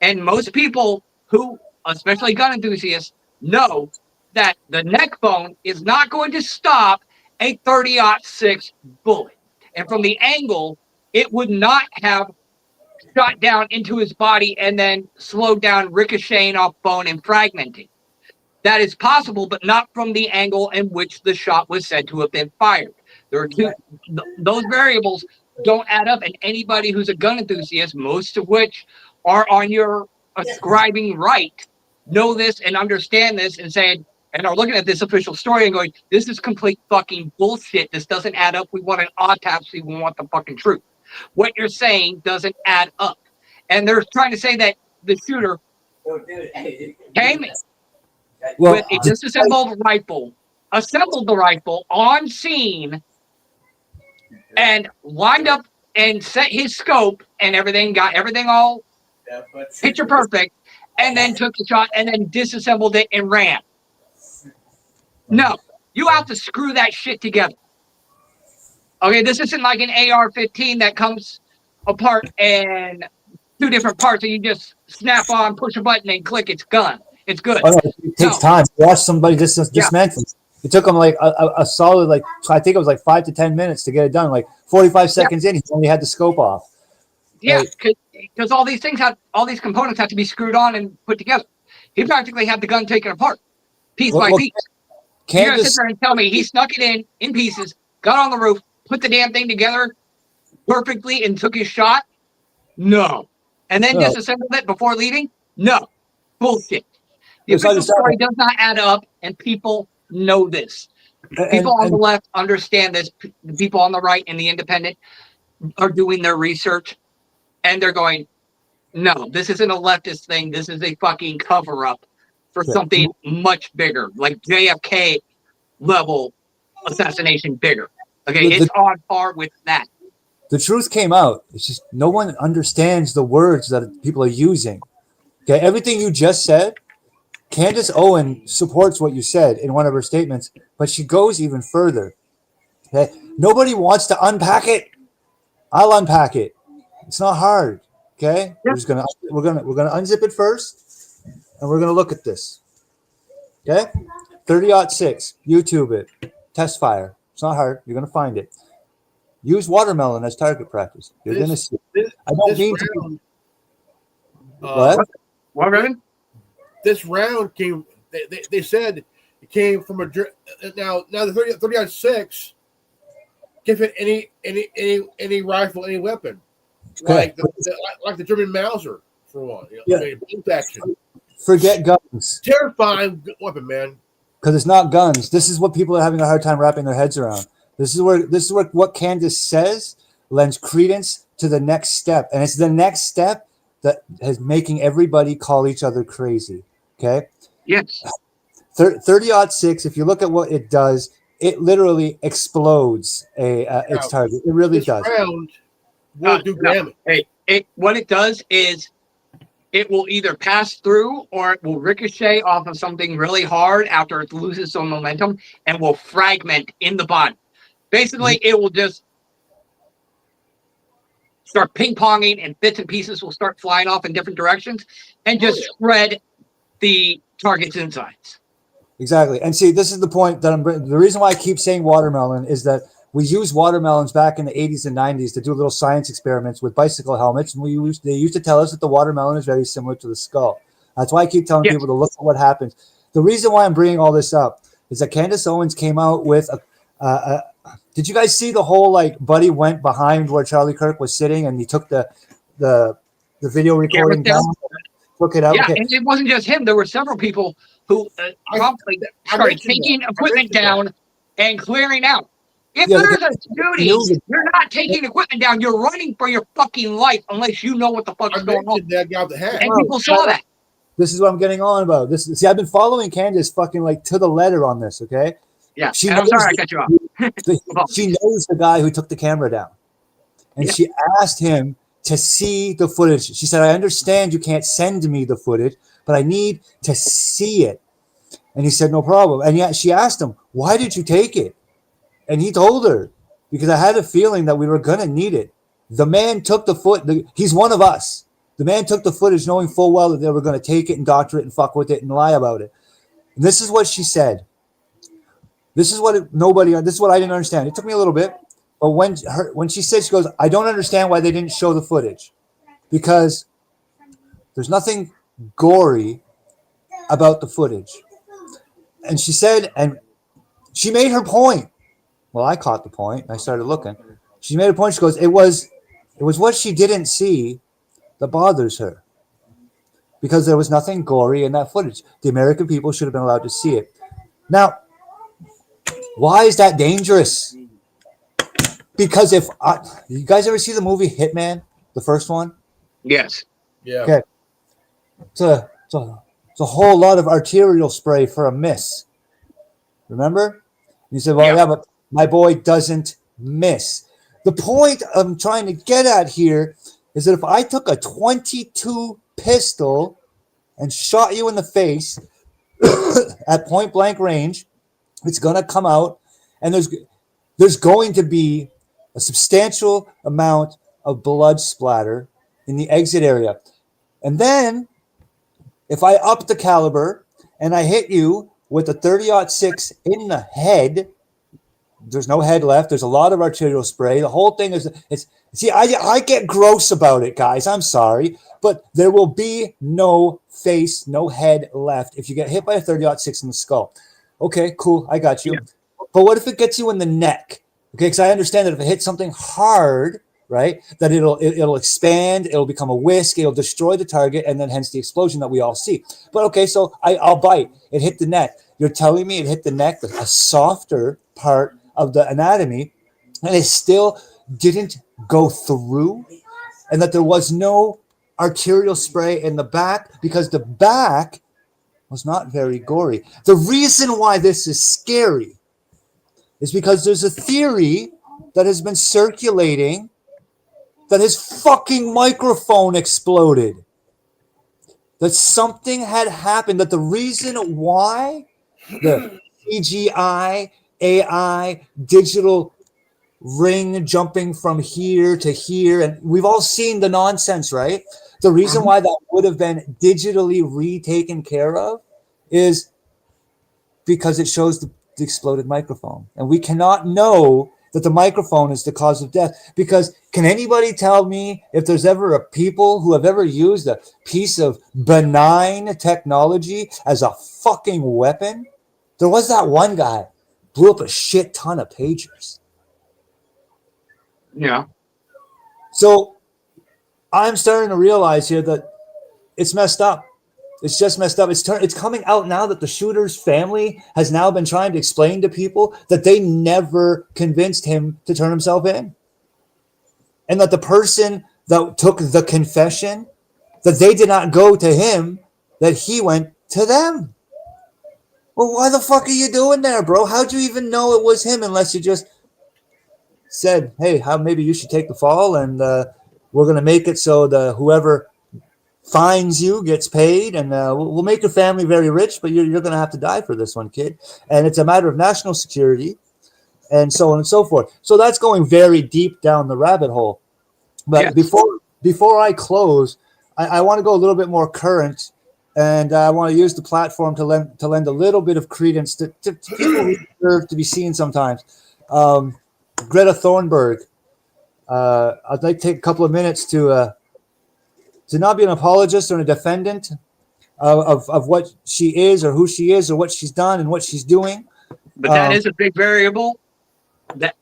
and most people who, especially gun enthusiasts, know that the neck bone is not going to stop a 30-06 bullet. And from the angle, it would not have shot down into his body and then slowed down, ricocheting off bone and fragmenting. That is possible, but not from the angle in which the shot was said to have been fired. There are those variables don't add up, and anybody who's a gun enthusiast, most of which are on your ascribing right, know this and understand this and saying, and are looking at this official story and going, this is complete fucking bullshit. This doesn't add up. We want an autopsy. We want the fucking truth. What you're saying doesn't add up. And they're trying to say that the shooter came with a disassembled rifle, assembled the rifle on scene, and lined up and set his scope and everything, got everything all picture perfect, and then took the shot and then disassembled it and ran. No, you have to screw that shit together. Okay, this isn't like an AR-15 that comes apart in two different parts and you just snap on, push a button, and click, it's gun. It's good. Oh, no, it takes time. Watch somebody dismantle. It took them like a solid, like, I think it was like 5 to 10 minutes to get it done. Like 45 seconds in, he only had the scope off. Yeah, because all these components have to be screwed on and put together. He practically had the gun taken apart, piece by piece. You're going to sit there and tell me he snuck it in pieces, got on the roof, put the damn thing together perfectly, and took his shot? No. And then disassembled it before leaving? No. Bullshit. The official story does not add up, and people know this. People on the left understand this. The people on the right and the independent are doing their research, and they're going, no, this isn't a leftist thing. This is a fucking cover-up for something much bigger, like JFK level assassination bigger. Okay, it's on par with that. The truth came out. It's just no one understands the words that people are using. Okay, everything you just said, Candace Owen supports what you said in one of her statements, but she goes even further. Okay, nobody wants to unpack it. I'll unpack it. It's not hard. Okay, we're gonna unzip it first, and we're gonna look at this. Okay, 30-06. YouTube it. Test fire. It's not hard. You're gonna find it. Use watermelon as target practice. You're gonna see. I don't mean to. What? What, Reverend? This round came. They said it came from a. Now the 30-06 can fit any rifle, any weapon, like the German Mauser for one. Bolt action. Forget guns. Terrifying weapon, man. Because it's not guns. This is what people are having a hard time wrapping their heads around. This is where what Candace says lends credence to the next step, and it's the next step that is making everybody call each other crazy. Okay. Yes. 30-06. If you look at what it does, it literally explodes its target. It really does. Round will do damage. What it does is it will either pass through or it will ricochet off of something really hard after it loses some momentum and will fragment in the body. Basically, it will just start ping-ponging and bits and pieces will start flying off in different directions and just shred the target's insides. Exactly. And see, this is the point that the reason why I keep saying watermelon is that we used watermelons back in the 80s and 90s to do little science experiments with bicycle helmets. And they used to tell us that the watermelon is very similar to the skull. That's why I keep telling people to look at what happens. The reason why I'm bringing all this up is that Candace Owens came out with did you guys see the whole, like, Buddy went behind where Charlie Kirk was sitting and he took the video recording down, took it out? Yeah, and it wasn't just him. There were several people who promptly started taking equipment down and clearing out. If there's a duty, you're not taking equipment down. You're running for your fucking life unless you know what the fuck is going on. And people saw that. This is what I'm getting on about. See, I've been following Candace fucking like to the letter on this, okay? Yeah, I'm sorry I cut you off. She knows the guy who took the camera down. And she asked him to see the footage. She said, I understand you can't send me the footage, but I need to see it. And he said, no problem. And yet she asked him, why did you take it? And he told her, because I had a feeling that we were going to need it. The man took he's one of us. The man took the footage knowing full well that they were going to take it and doctor it and fuck with it and lie about it. And this is what she said. This is what I didn't understand. It took me a little bit. But when she said, she goes, I don't understand why they didn't show the footage. Because there's nothing gory about the footage. And she said, and she made her point. Well, I caught the point. I started looking. She made a point. She goes, it was what she didn't see that bothers her. Because there was nothing gory in that footage. The American people should have been allowed to see it. Now, why is that dangerous? Because you guys ever see the movie Hitman, the first one? Yes. Yeah. Okay. It's a whole lot of arterial spray for a miss. Remember? You said, well, yeah, but my boy doesn't miss. The point I'm trying to get at here is that if I took a .22 pistol and shot you in the face at point blank range, it's going to come out, and there's going to be a substantial amount of blood splatter in the exit area. And then if I up the caliber and I hit you with a 30-06 in the head, there's no head left. There's a lot of arterial spray. The whole thing I get gross about it, guys. I'm sorry, but there will be no face, no head left if you get hit by a 30-06 in the skull. Okay, cool. I got you. Yeah. But what if it gets you in the neck? Okay, because I understand that if it hits something hard, right, that it'll expand, it'll become a whisk, it'll destroy the target, and then hence the explosion that we all see. But okay, so I'll bite. It hit the neck. You're telling me it hit the neck, a softer part of the anatomy, and it still didn't go through, and that there was no arterial spray in the back because the back was not very gory. The reason why this is scary is because there's a theory that has been circulating that his fucking microphone exploded. That something had happened, that the reason why the CGI, AI, digital ring jumping from here to here, and we've all seen the nonsense, right? The reason why that would have been digitally retaken care of is because it shows the exploded microphone. And we cannot know that the microphone is the cause of death, because can anybody tell me if there's ever a people who have ever used a piece of benign technology as a fucking weapon? There was that one guy blew up a shit ton of pagers. Yeah. So I'm starting to realize here that it's messed up. It's just messed up. It's coming out now that the shooter's family has now been trying to explain to people that they never convinced him to turn himself in. And that the person that took the confession, that they did not go to him, that he went to them. Well, why the fuck are you doing there, bro? How'd you even know it was him unless you just said, hey, maybe you should take the fall, and we're going to make it so whoever finds you gets paid, and we'll make your family very rich, but you're going to have to die for this one, kid. And it's a matter of national security and so on and so forth. So that's going very deep down the rabbit hole. But yes, before I close, I want to go a little bit more current, and I want to use the platform to lend a little bit of credence to people who deserve to be seen sometimes. Greta Thunberg. I'd like to take a couple of minutes to not be an apologist or a defendant of what she is or who she is or what she's done and what she's doing. But that is a big variable that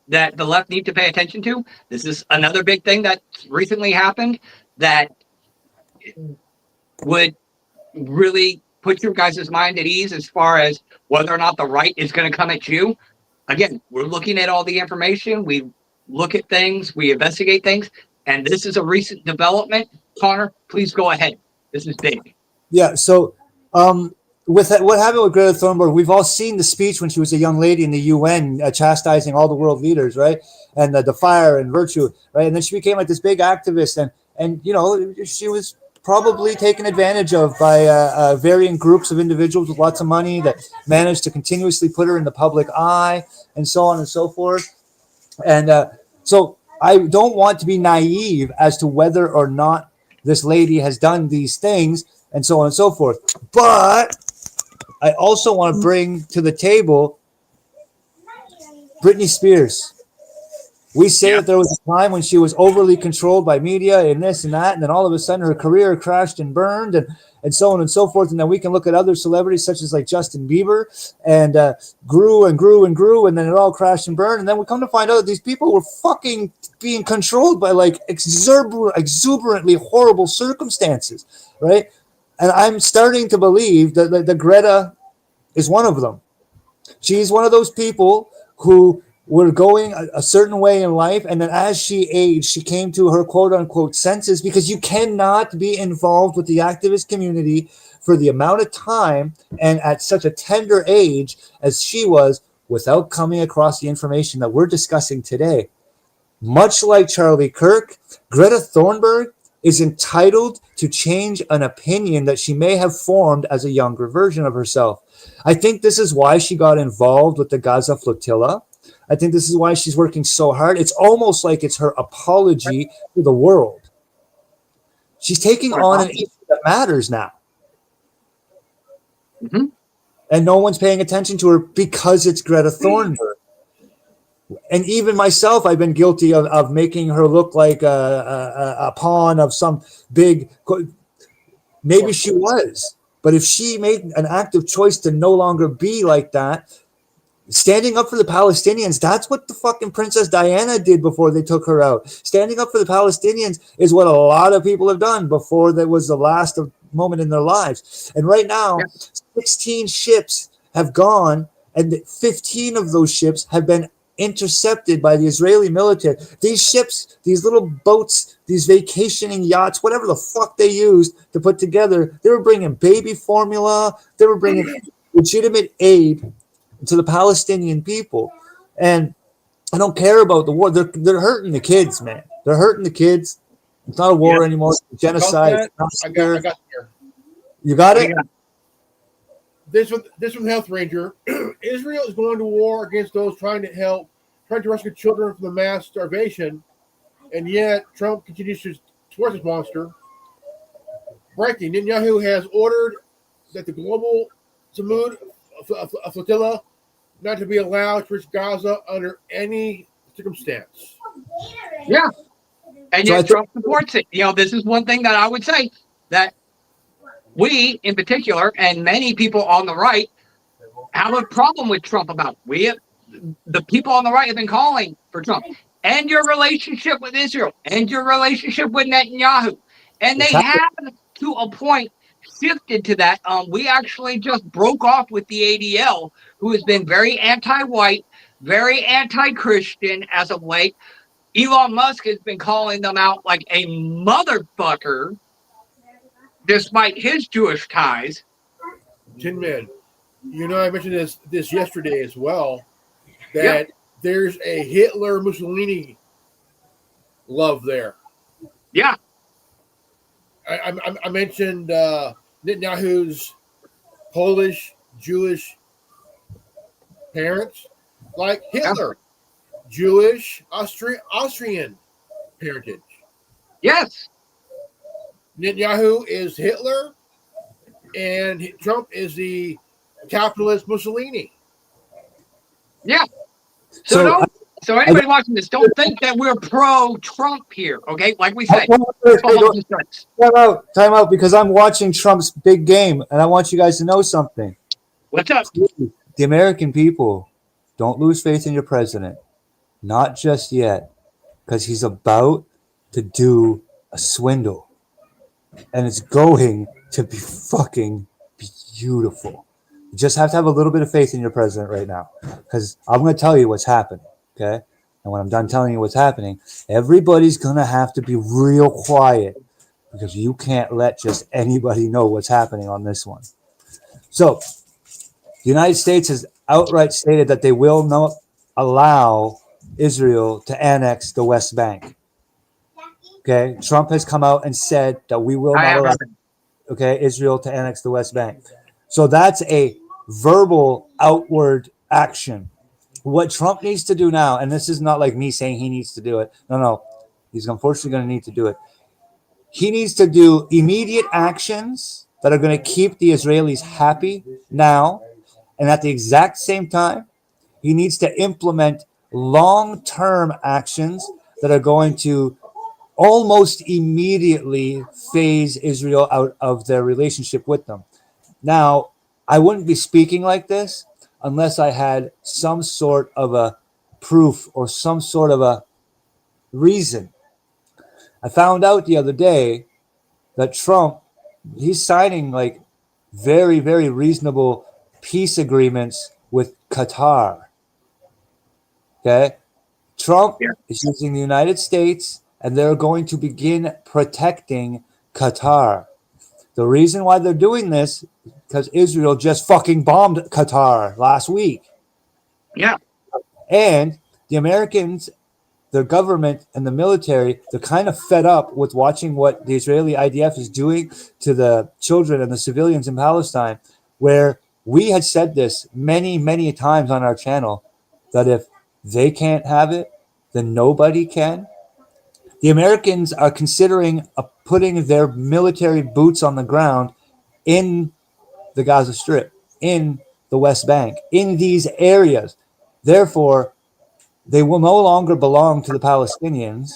the left need to pay attention to. This is another big thing that recently happened that would really put your guys' mind at ease as far as whether or not the right is going to come at you. Again, we're looking at all the information. We look at things. We investigate things. And this is a recent development. Connor, please go ahead. This is big. Yeah, so with what happened with Greta Thunberg, we've all seen the speech when she was a young lady in the UN chastising all the world leaders, right? And the fire and virtue, right? And then she became like this big activist. And you know, she was probably taken advantage of by varying groups of individuals with lots of money that managed to continuously put her in the public eye and so on and so forth. And so I don't want to be naive as to whether or not this lady has done these things and so on and so forth. But I also want to bring to the table Britney Spears. We say that there was a time when she was overly controlled by media and this and that, and then all of a sudden her career crashed and burned and so on and so forth. And then we can look at other celebrities such as like Justin Bieber and grew and grew and grew, and then it all crashed and burned. And then we come to find out that these people were fucking being controlled by like exuberantly horrible circumstances, right? And I'm starting to believe that the Greta is one of them. She's one of those people who were going a certain way in life, and then as she aged, she came to her quote-unquote senses, because you cannot be involved with the activist community for the amount of time and at such a tender age as she was without coming across the information that we're discussing today. Much like Charlie Kirk, Greta Thunberg is entitled to change an opinion that she may have formed as a younger version of herself. I think this is why she got involved with the Gaza flotilla. I think this is why she's working so hard. It's almost like it's her apology to the world. She's taking on an issue that matters now. Mm-hmm. And no one's paying attention to her because it's Greta Thunberg. And even myself, I've been guilty of making her look like a pawn of some big... Maybe she was. But if she made an active choice to no longer be like that, standing up for the Palestinians, that's what the fucking Princess Diana did before they took her out. Standing up for the Palestinians is what a lot of people have done before that was the last moment in their lives. And right now, 16 ships have gone, and 15 of those ships have been intercepted by the Israeli military. These ships, these little boats, these vacationing yachts, whatever the fuck they used to put together, they were bringing baby formula, they were bringing legitimate aid to the Palestinian people. And I don't care about the war. They're hurting the kids, man. They're hurting the kids. It's not a war anymore. It's genocide. I got here. You got it? This from Health Ranger. Israel is going to war against those trying to rescue children from the mass starvation, and yet Trump continues to support this monster. Breaking: Netanyahu has ordered that the global Samud flotilla not to be allowed to reach Gaza under any circumstance. Yeah. And yet Trump supports it. This is one thing that I would say that we, in particular, and many people on the right, have a problem with Trump about. The people on the right have been calling for Trump. And your relationship with Israel. And your relationship with Netanyahu. And they have, to a point, shifted to that. We actually just broke off with the ADL, who has been very anti-white, very anti-Christian as of late. Elon Musk has been calling them out like a motherfucker, despite his Jewish ties. Tin Man, I mentioned this yesterday as well, that there's a Hitler-Mussolini love there. Yeah. I mentioned Netanyahu's Polish, Jewish parents, like Hitler, Jewish, Austrian parentage. Yes. Netanyahu is Hitler, and Trump is the capitalist Mussolini. Yeah. So anybody watching this, don't think that we're pro-Trump here, okay? Like we said. Time out, because I'm watching Trump's big game, and I want you guys to know something. What's up? The American people, don't lose faith in your president. Not just yet, because he's about to do a swindle. And it's going to be fucking beautiful. You just have to have a little bit of faith in your president right now, because I'm going to tell you what's happening, okay? And when I'm done telling you what's happening, everybody's going to have to be real quiet, because you can't let just anybody know what's happening on this one. So, the United States has outright stated that they will not allow Israel to annex the West Bank. Okay, Trump has come out and said that we will I not allow haven't. Israel to annex the West Bank. So that's a verbal outward action. What Trump needs to do now, and this is not like me saying he needs to do it. No, he's unfortunately going to need to do it. He needs to do immediate actions that are going to keep the Israelis happy now, and at the exact same time, he needs to implement long-term actions that are going to almost immediately phase Israel out of their relationship with them. Now, I wouldn't be speaking like this unless I had some sort of a proof or some sort of a reason. I found out the other day that Trump, he's signing like very, very reasonable peace agreements with Qatar. Okay. Trump Yeah. is using the United States and they're going to begin protecting Qatar. The reason why they're doing this is because Israel just fucking bombed Qatar last week. Yeah. And the Americans, their government and the military, they're kind of fed up with watching what the Israeli IDF is doing to the children and the civilians in Palestine, where we had said this many, many times on our channel, that if they can't have it, then nobody can. The Americans are considering putting their military boots on the ground in the Gaza Strip, in the West Bank, in these areas. Therefore, they will no longer belong to the Palestinians.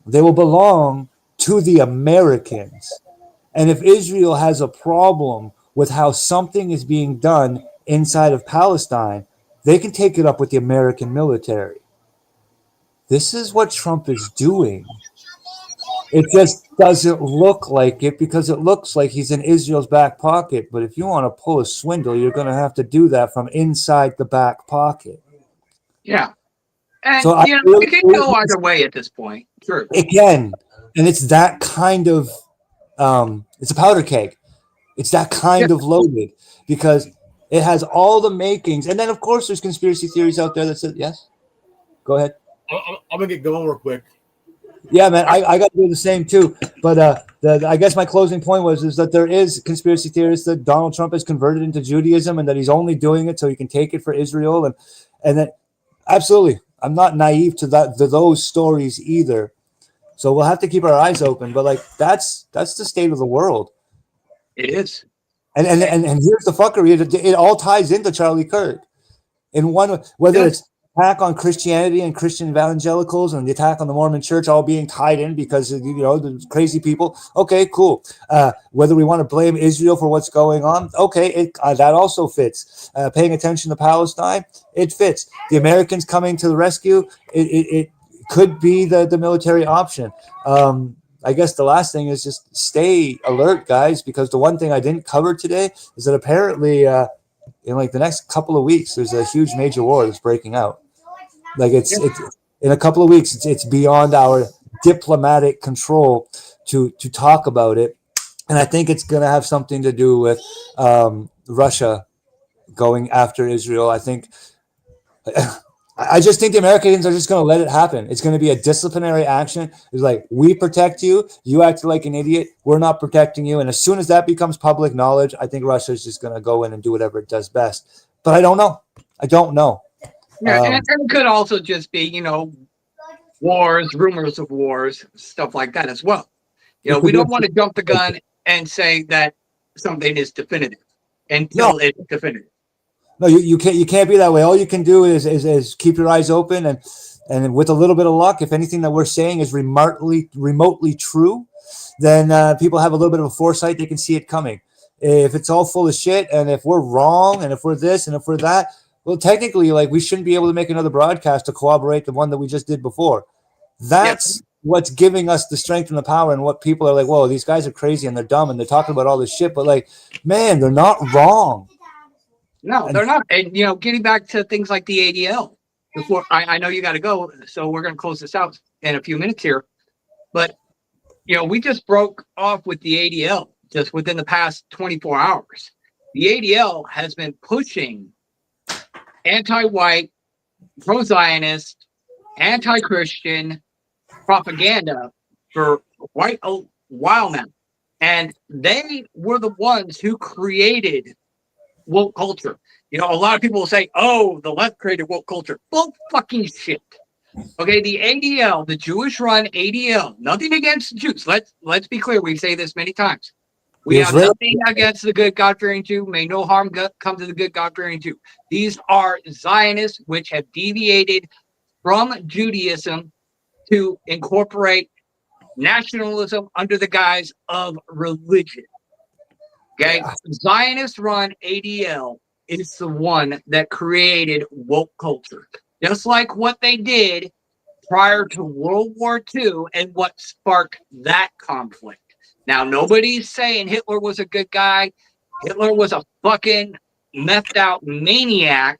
They will belong to the Americans. And if Israel has a problem with how something is being done inside of Palestine, they can take it up with the American military. This is what Trump is doing. It just doesn't look like it because it looks like he's in Israel's back pocket. But if you want to pull a swindle, you're going to have to do that from inside the back pocket. Yeah. And, So it can go either way at this point. Sure. It can. And it's that kind of, it's a powder keg. It's that kind of loaded because it has all the makings. And then, of course, there's conspiracy theories out there that says, yes, go ahead. I'm going to get going real quick. Yeah, man, I got to do the same too. But I guess my closing point is that there is conspiracy theorists that Donald Trump has converted into Judaism and that he's only doing it so he can take it for Israel. And then, absolutely, I'm not naive to those stories either. So we'll have to keep our eyes open. But like that's the state of the world. It is. And here's the fuckery. It all ties into Charlie Kirk. In one, whether it's attack on Christianity and Christian evangelicals and the attack on the Mormon church all being tied in because the crazy people. Okay, cool. Whether we want to blame Israel for what's going on, okay, that also fits. Paying attention to Palestine, it fits. The Americans coming to the rescue, it could be the military option. I guess the last thing is just stay alert, guys, because the one thing I didn't cover today is that apparently in like the next couple of weeks, there's a huge major war that's breaking out. Like it's in a couple of weeks, it's beyond our diplomatic control to talk about it. And I think it's going to have something to do with Russia going after Israel. I just think the Americans are just going to let it happen. It's going to be a disciplinary action. It's like, we protect you. You acted like an idiot. We're not protecting you. And as soon as that becomes public knowledge, I think Russia is just going to go in and do whatever it does best. But I don't know. Yeah, and it could also just be, wars, rumors of wars, stuff like that as well. We don't want to jump the gun and say that something is definitive until it's definitive. No, you can't be that way. All you can do is keep your eyes open and with a little bit of luck, if anything that we're saying is remotely true, then people have a little bit of a foresight. They can see it coming. If it's all full of shit and if we're wrong and if we're this and if we're that, well, technically, like, we shouldn't be able to make another broadcast to corroborate the one that we just did before. That's what's giving us the strength and the power, and what people are like, whoa, these guys are crazy and they're dumb and they're talking about all this shit. But like, man, they're not wrong. No, they're not. And, getting back to things like the ADL, before I know you got to go, so we're going to close this out in a few minutes here. But, we just broke off with the ADL just within the past 24 hours. The ADL has been pushing anti-white, pro-Zionist, anti-Christian propaganda for quite a while now. And they were the ones who created woke culture. You know, a lot of people will say, oh, the left created woke culture. Bull fucking shit. Okay, the ADL, the Jewish-run ADL, nothing against Jews. Let's be clear. We say this many times. We have nothing against the good God-fearing Jew. May no harm come to the good God-fearing Jew. These are Zionists which have deviated from Judaism to incorporate nationalism under the guise of religion. Okay, Zionist-run ADL is the one that created woke culture, just like what they did prior to World War II and what sparked that conflict. Now, nobody's saying Hitler was a good guy. Hitler was a fucking methed out maniac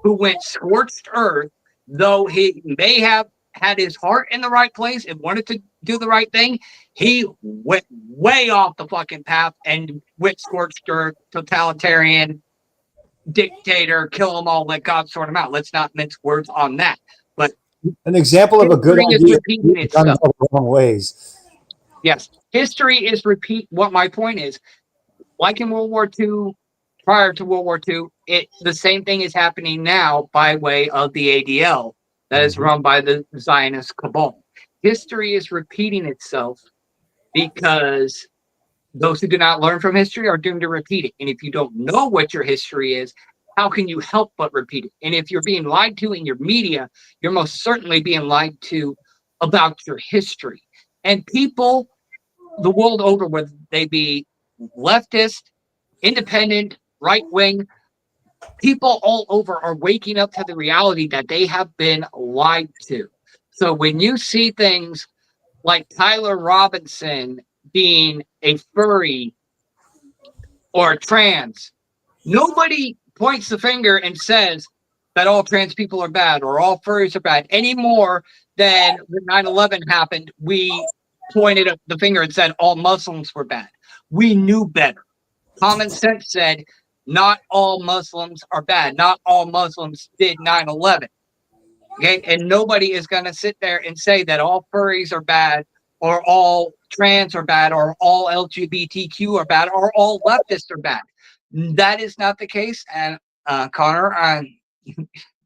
who went scorched earth, though he may have had his heart in the right place and wanted to do the right thing. He went way off the fucking path and went scorched earth, totalitarian, dictator, kill them all, let God sort them out. Let's not mince words on that. But an example of a good idea done the wrong ways. Yes, history is what my point is, like in World War II, prior to World War II, the same thing is happening now by way of the ADL that is run by the Zionist cabal. History is repeating itself because those who do not learn from history are doomed to repeat it. And if you don't know what your history is, how can you help but repeat it? And if you're being lied to in your media, you're most certainly being lied to about your history. And people the world over, whether they be leftist, independent, right wing, people all over are waking up to the reality that they have been lied to. So when you see things like Tyler Robinson being a furry or trans, nobody points the finger and says that all trans people are bad or all furries are bad any more than when 9/11 happened. We pointed the finger and said all Muslims were bad. We knew better. Common sense said not all Muslims are bad. Not all Muslims did 9/11. Okay, and nobody is going to sit there and say that all furries are bad or all trans are bad or all LGBTQ are bad or all leftists are bad. That is not the case. And Connor,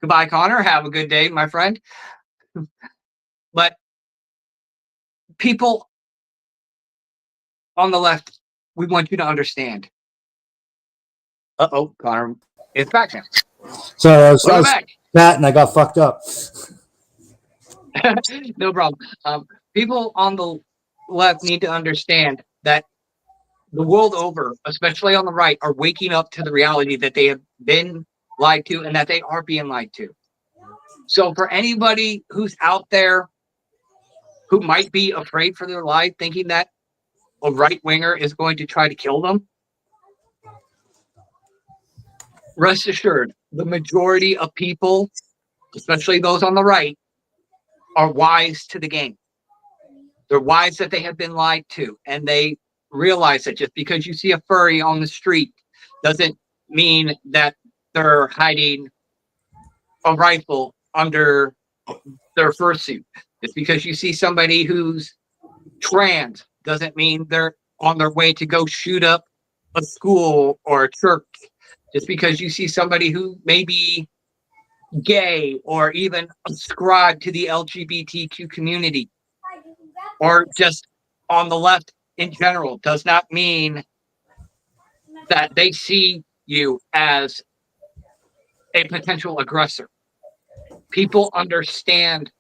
goodbye, Connor. Have a good day, my friend. But people on the left, we want you to understand. Connor, it's back now. Sorry, I was fat and I got fucked up. No problem. People on the left need to understand that the world over, especially on the right, are waking up to the reality that they have been lied to and that they are being lied to. So for anybody who's out there who might be afraid for their life, thinking that a right-winger is going to try to kill them, rest assured, the majority of people, especially those on the right, are wise to the game. They're wise that they have been lied to, and they realize that just because you see a furry on the street doesn't mean that they're hiding a rifle under their fursuit. Just because you see somebody who's trans doesn't mean they're on their way to go shoot up a school or a church. Just because you see somebody who may be gay or even ascribe to the LGBTQ community or just on the left in general does not mean that they see you as a potential aggressor. People understand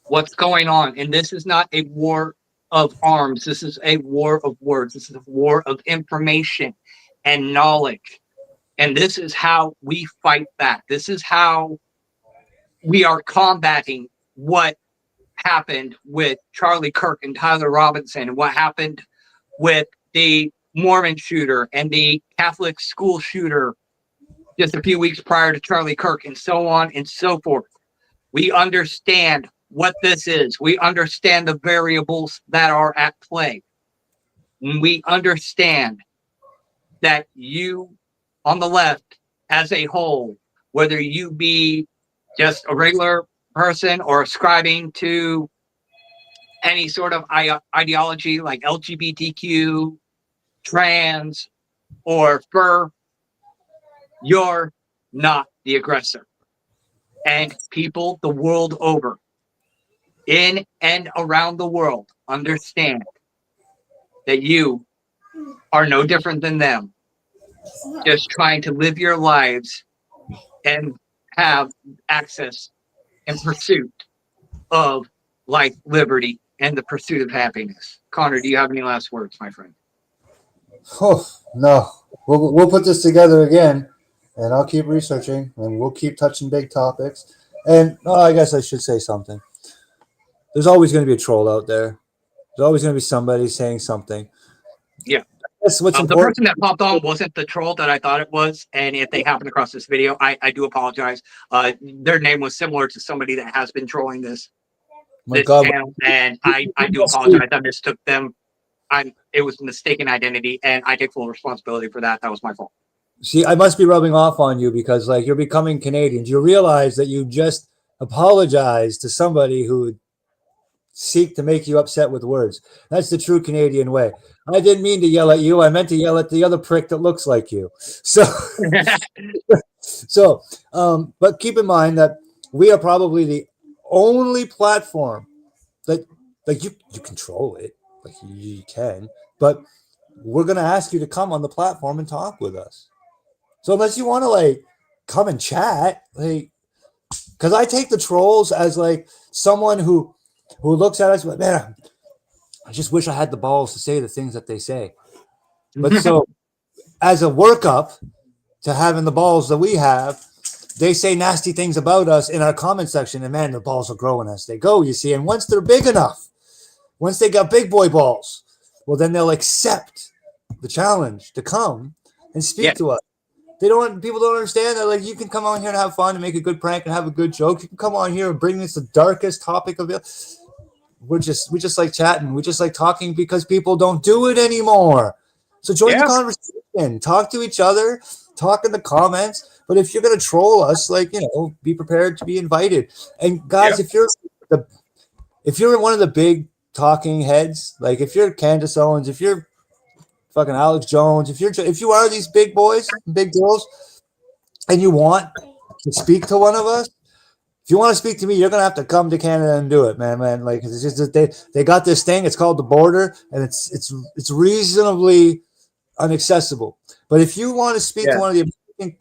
what's going on, and this is not a war of arms. This is a war of words. This is a war of information and knowledge. And this is how we fight back. This is how we are combating what happened with Charlie Kirk and Tyler Robinson and what happened with the Mormon shooter and the Catholic school shooter just a few weeks prior to Charlie Kirk, and so on and so forth. We understand what this is. We understand the variables that are at play. We understand that you on the left as a whole, whether you be just a regular person or ascribing to any sort of ideology like LGBTQ, trans, or fur, you're not the aggressor. And people the world over, in and around the world, understand that you are no different than them, just trying to live your lives and have access and pursuit of life, liberty, and the pursuit of happiness. Connor, do you have any last words, my friend? Oh, no. We'll put this together again, and I'll keep researching, and we'll keep touching big topics. And I guess I should say something. There's always going to be a troll out there. There's always going to be somebody saying something. Yeah. That's what's The important. person that popped on wasn't the troll that I thought it was. And if they happen across this video, I do apologize. Their name was similar to somebody that has been trolling this channel. And I do apologize. I mistook them. It was mistaken identity, and I take full responsibility for that. That was my fault. See, I must be rubbing off on you because, like, you're becoming Canadians. You realize that you just apologized to somebody who would seek to make you upset with words. That's the true Canadian way. I didn't mean to yell at you. I meant to yell at the other prick that looks like you. But keep in mind that we are probably the only platform that, like, you control it. Like, you can, but we're going to ask you to come on the platform and talk with us. So unless you want to, like, come and chat, like, because I take the trolls as, like, someone who looks at us, like, man, I just wish I had the balls to say the things that they say. But so as a workup to having the balls that we have, they say nasty things about us in our comment section, and man, the balls are growing as they go, you see. And once they're big enough, once they got big boy balls, well, then they'll accept the challenge to come and speak to us. People don't understand that, like, you can come on here and have fun and make a good prank and have a good joke. You can come on here and bring this the darkest topic of it. We just like chatting. We just like talking because people don't do it anymore. So join the conversation, talk to each other, talk in the comments. But if you're gonna troll us, like, be prepared to be invited. And guys, if you're one of the big talking heads, like if you're Candace Owens, if you're fucking Alex Jones, if you are these big boys, big girls, and you want to speak to one of us, if you want to speak to me, you're gonna have to come to Canada and do it, man. Like, it's just that they got this thing. It's called the border, and it's reasonably inaccessible. But if you want to speak to one of the American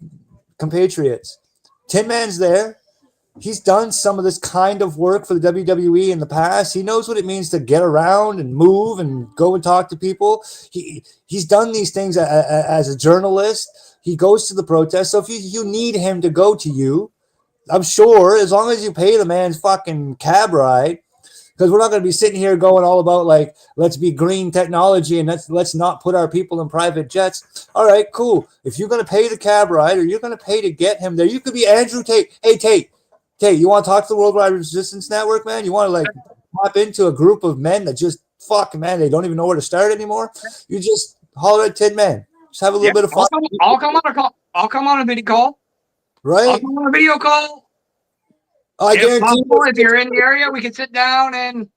compatriots, Tin Man's there. He's done some of this kind of work for the WWE in the past. He knows what it means to get around and move and go and talk to people. He's done these things as a journalist. He goes to the protests. So if you need him to go to you, I'm sure, as long as you pay the man's fucking cab ride, because we're not going to be sitting here going all about, like, let's be green technology and let's not put our people in private jets. All right, cool. If you're going to pay the cab ride or you're going to pay to get him there, you could be Andrew Tate. Hey, Tate, you want to talk to the Worldwide Resistance Network, man? You want to, like, hop into a group of men that just, they don't even know where to start anymore? You just holler at Tin Man. Just have a little bit of fun. I'll come on a call. I'll come on a video call. Right? I'll come on a video call. I guarantee if you're in the area, we can sit down and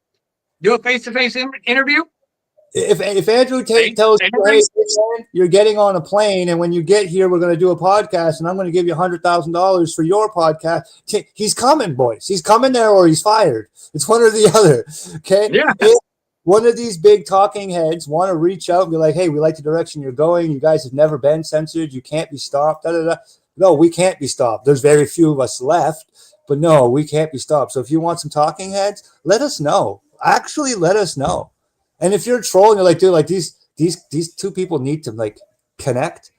do a face-to-face interview. If Andrew Tate tells you, hey, you're getting on a plane, and when you get here, we're going to do a podcast, and I'm going to give you $100,000 for your podcast, he's coming, boys. He's coming there, or he's fired. It's one or the other. Okay. Yeah. If one of these big talking heads want to reach out and be like, hey, we like the direction you're going. You guys have never been censored. You can't be stopped. No, we can't be stopped. There's very few of us left, but no, we can't be stopped. So if you want some talking heads, let us know. Actually, let us know. And if you're a troll and you're like, dude, like these two people need to, like, connect.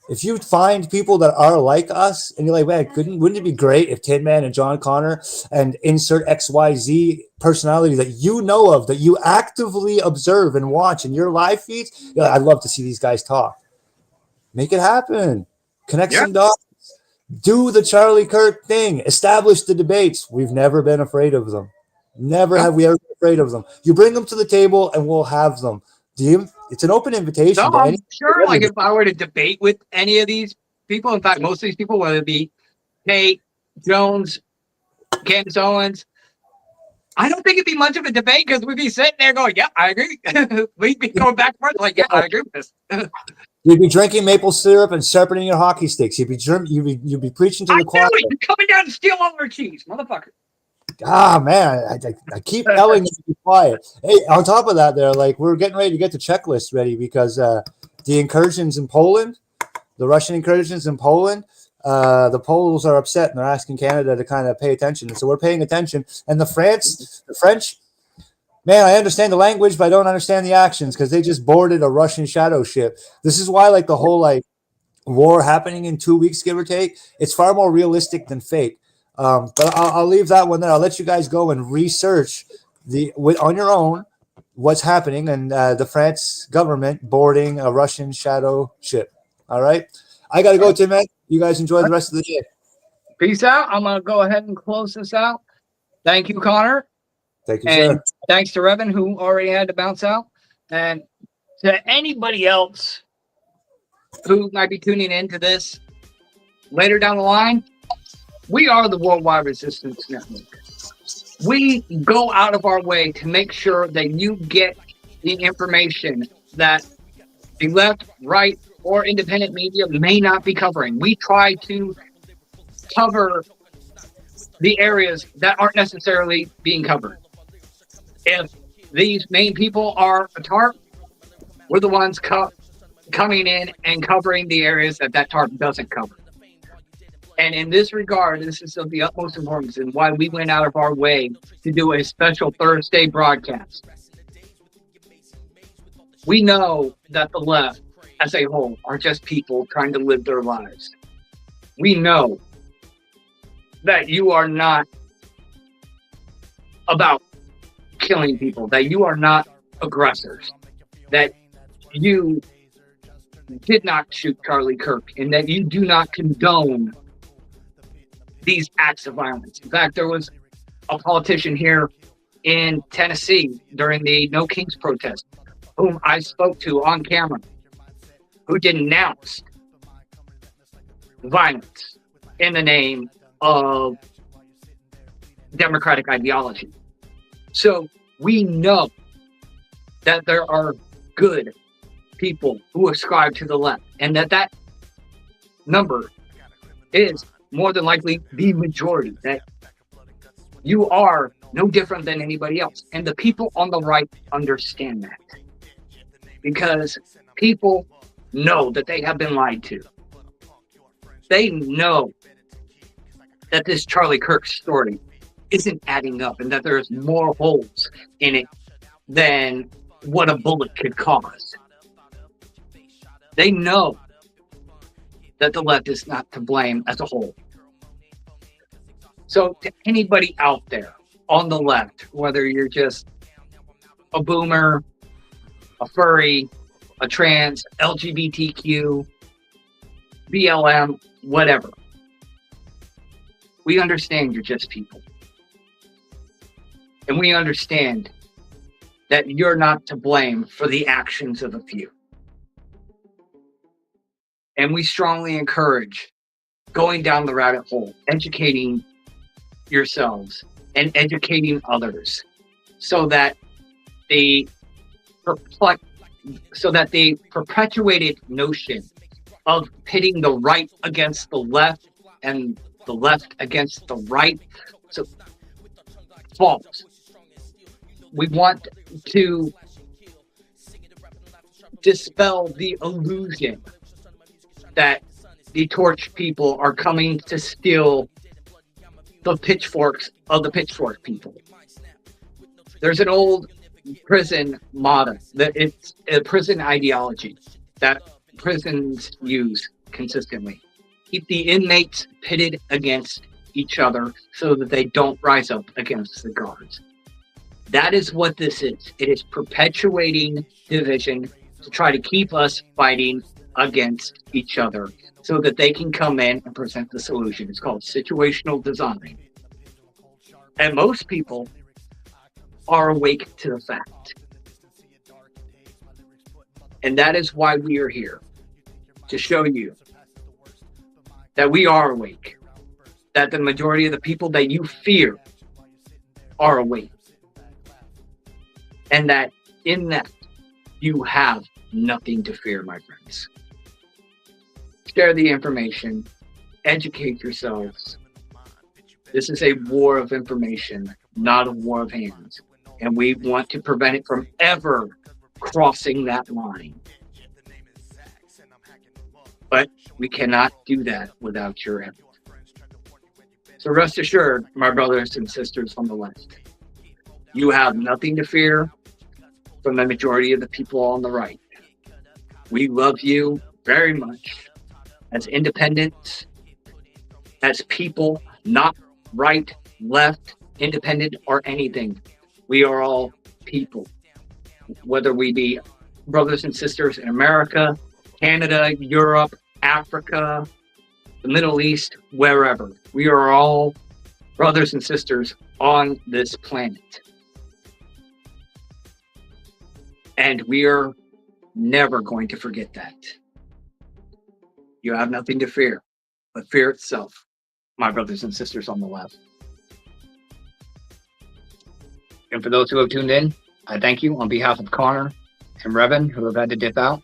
If you find people that are like us and you're like, man, wouldn't it be great if Tin Man and John Connor and insert XYZ personality that you know of, that you actively observe and watch in your live feeds? Like, I'd love to see these guys talk. Make it happen. Connect some dots. Do the Charlie Kirk thing. Establish the debates. We've never been afraid of them. Never have we ever been afraid of them. You bring them to the table and we'll have them. It's an open invitation. No, I'm sure, like, if I were to debate with any of these people, in fact, most of these people, whether it be Tate, Jones, Candace Owens, I don't think it'd be much of a debate because we'd be sitting there going, yeah, I agree. We'd be going back and forth like, yeah, I agree with this. You'd be drinking maple syrup and sharpening your hockey sticks. You'd be preaching to the choir. You're coming down to steal all our cheese, motherfucker. Ah, man, I keep telling you to be quiet. Hey, on top of that, there, like, we're getting ready to get the checklist ready because the incursions in Poland, the Russian incursions in Poland, the Poles are upset and they're asking Canada to kind of pay attention. And so we're paying attention. And the French, man, I understand the language, but I don't understand the actions because they just boarded a Russian shadow ship. This is why, like, the whole, like, war happening in 2 weeks, give or take, it's far more realistic than fake. But I'll leave that one there. I'll let you guys go and research on your own what's happening and the France government boarding a Russian shadow ship. All right. I got to go, Tim. You guys enjoy the rest of the day. Peace out. I'm going to go ahead and close this out. Thank you, Connor. Thank you, and sir. Thanks to Revan, who already had to bounce out. And to anybody else who might be tuning into this later down the line, we are the Worldwide Resistance Network. We go out of our way to make sure that you get the information that the left, right, or independent media may not be covering. We try to cover the areas that aren't necessarily being covered. If these main people are a TARP, we're the ones coming in and covering the areas that TARP doesn't cover. And in this regard, this is of the utmost importance and why we went out of our way to do a special Thursday broadcast. We know that the left as a whole are just people trying to live their lives. We know that you are not about killing people, that you are not aggressors, that you did not shoot Charlie Kirk, and that you do not condone these acts of violence. In fact, there was a politician here in Tennessee during the No Kings protest, whom I spoke to on camera, who denounced violence in the name of democratic ideology. So we know that there are good people who ascribe to the left, and that number is more than likely the majority, that you are no different than anybody else. And the people on the right understand that, because people know that they have been lied to. They know that this Charlie Kirk story isn't adding up and that there's more holes in it than what a bullet could cause. They know that the left is not to blame as a whole. So to anybody out there on the left, whether you're just a boomer, a furry, a trans, LGBTQ, BLM, whatever, we understand you're just people. And we understand that you're not to blame for the actions of a few. And we strongly encourage going down the rabbit hole, educating yourselves and educating others, so that the perpetuated notion of pitting the right against the left and the left against the right falls. We want to dispel the illusion that the torch people are coming to steal the pitchforks of the pitchfork people. There's an old prison motto, that it's a prison ideology that prisons use consistently. Keep the inmates pitted against each other so that they don't rise up against the guards. That is what this is. It is perpetuating division to try to keep us fighting against each other so that they can come in and present the solution. It's called situational design. And most people are awake to the fact. And that is why we are here, to show you that we are awake, that the majority of the people that you fear are awake, And that in that, you have nothing to fear, my friends. Share the information, educate yourselves. This is a war of information, not a war of hands. And we want to prevent it from ever crossing that line. But we cannot do that without your effort. So rest assured, my brothers and sisters on the left, you have nothing to fear from the majority of the people on the right. We love you very much as independents, as people, not right, left, independent, or anything. We are all people, whether we be brothers and sisters in America, Canada, Europe, Africa, the Middle East, wherever. We are all brothers and sisters on this planet. And we are never going to forget that. You have nothing to fear, but fear itself, my brothers and sisters on the left. And for those who have tuned in, I thank you on behalf of Connor and Revan, who have had to dip out.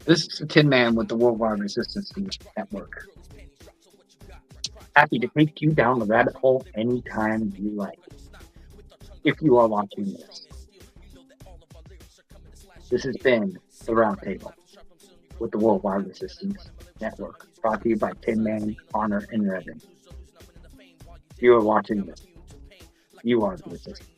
This is the Tin Man with the Worldwide Resistance Network. Happy to take you down the rabbit hole anytime you like. If you are watching this. This has been the Roundtable with the Worldwide Resistance Network, brought to you by Tin Man, Connor, and Revan. If you are watching this, you are the resistance.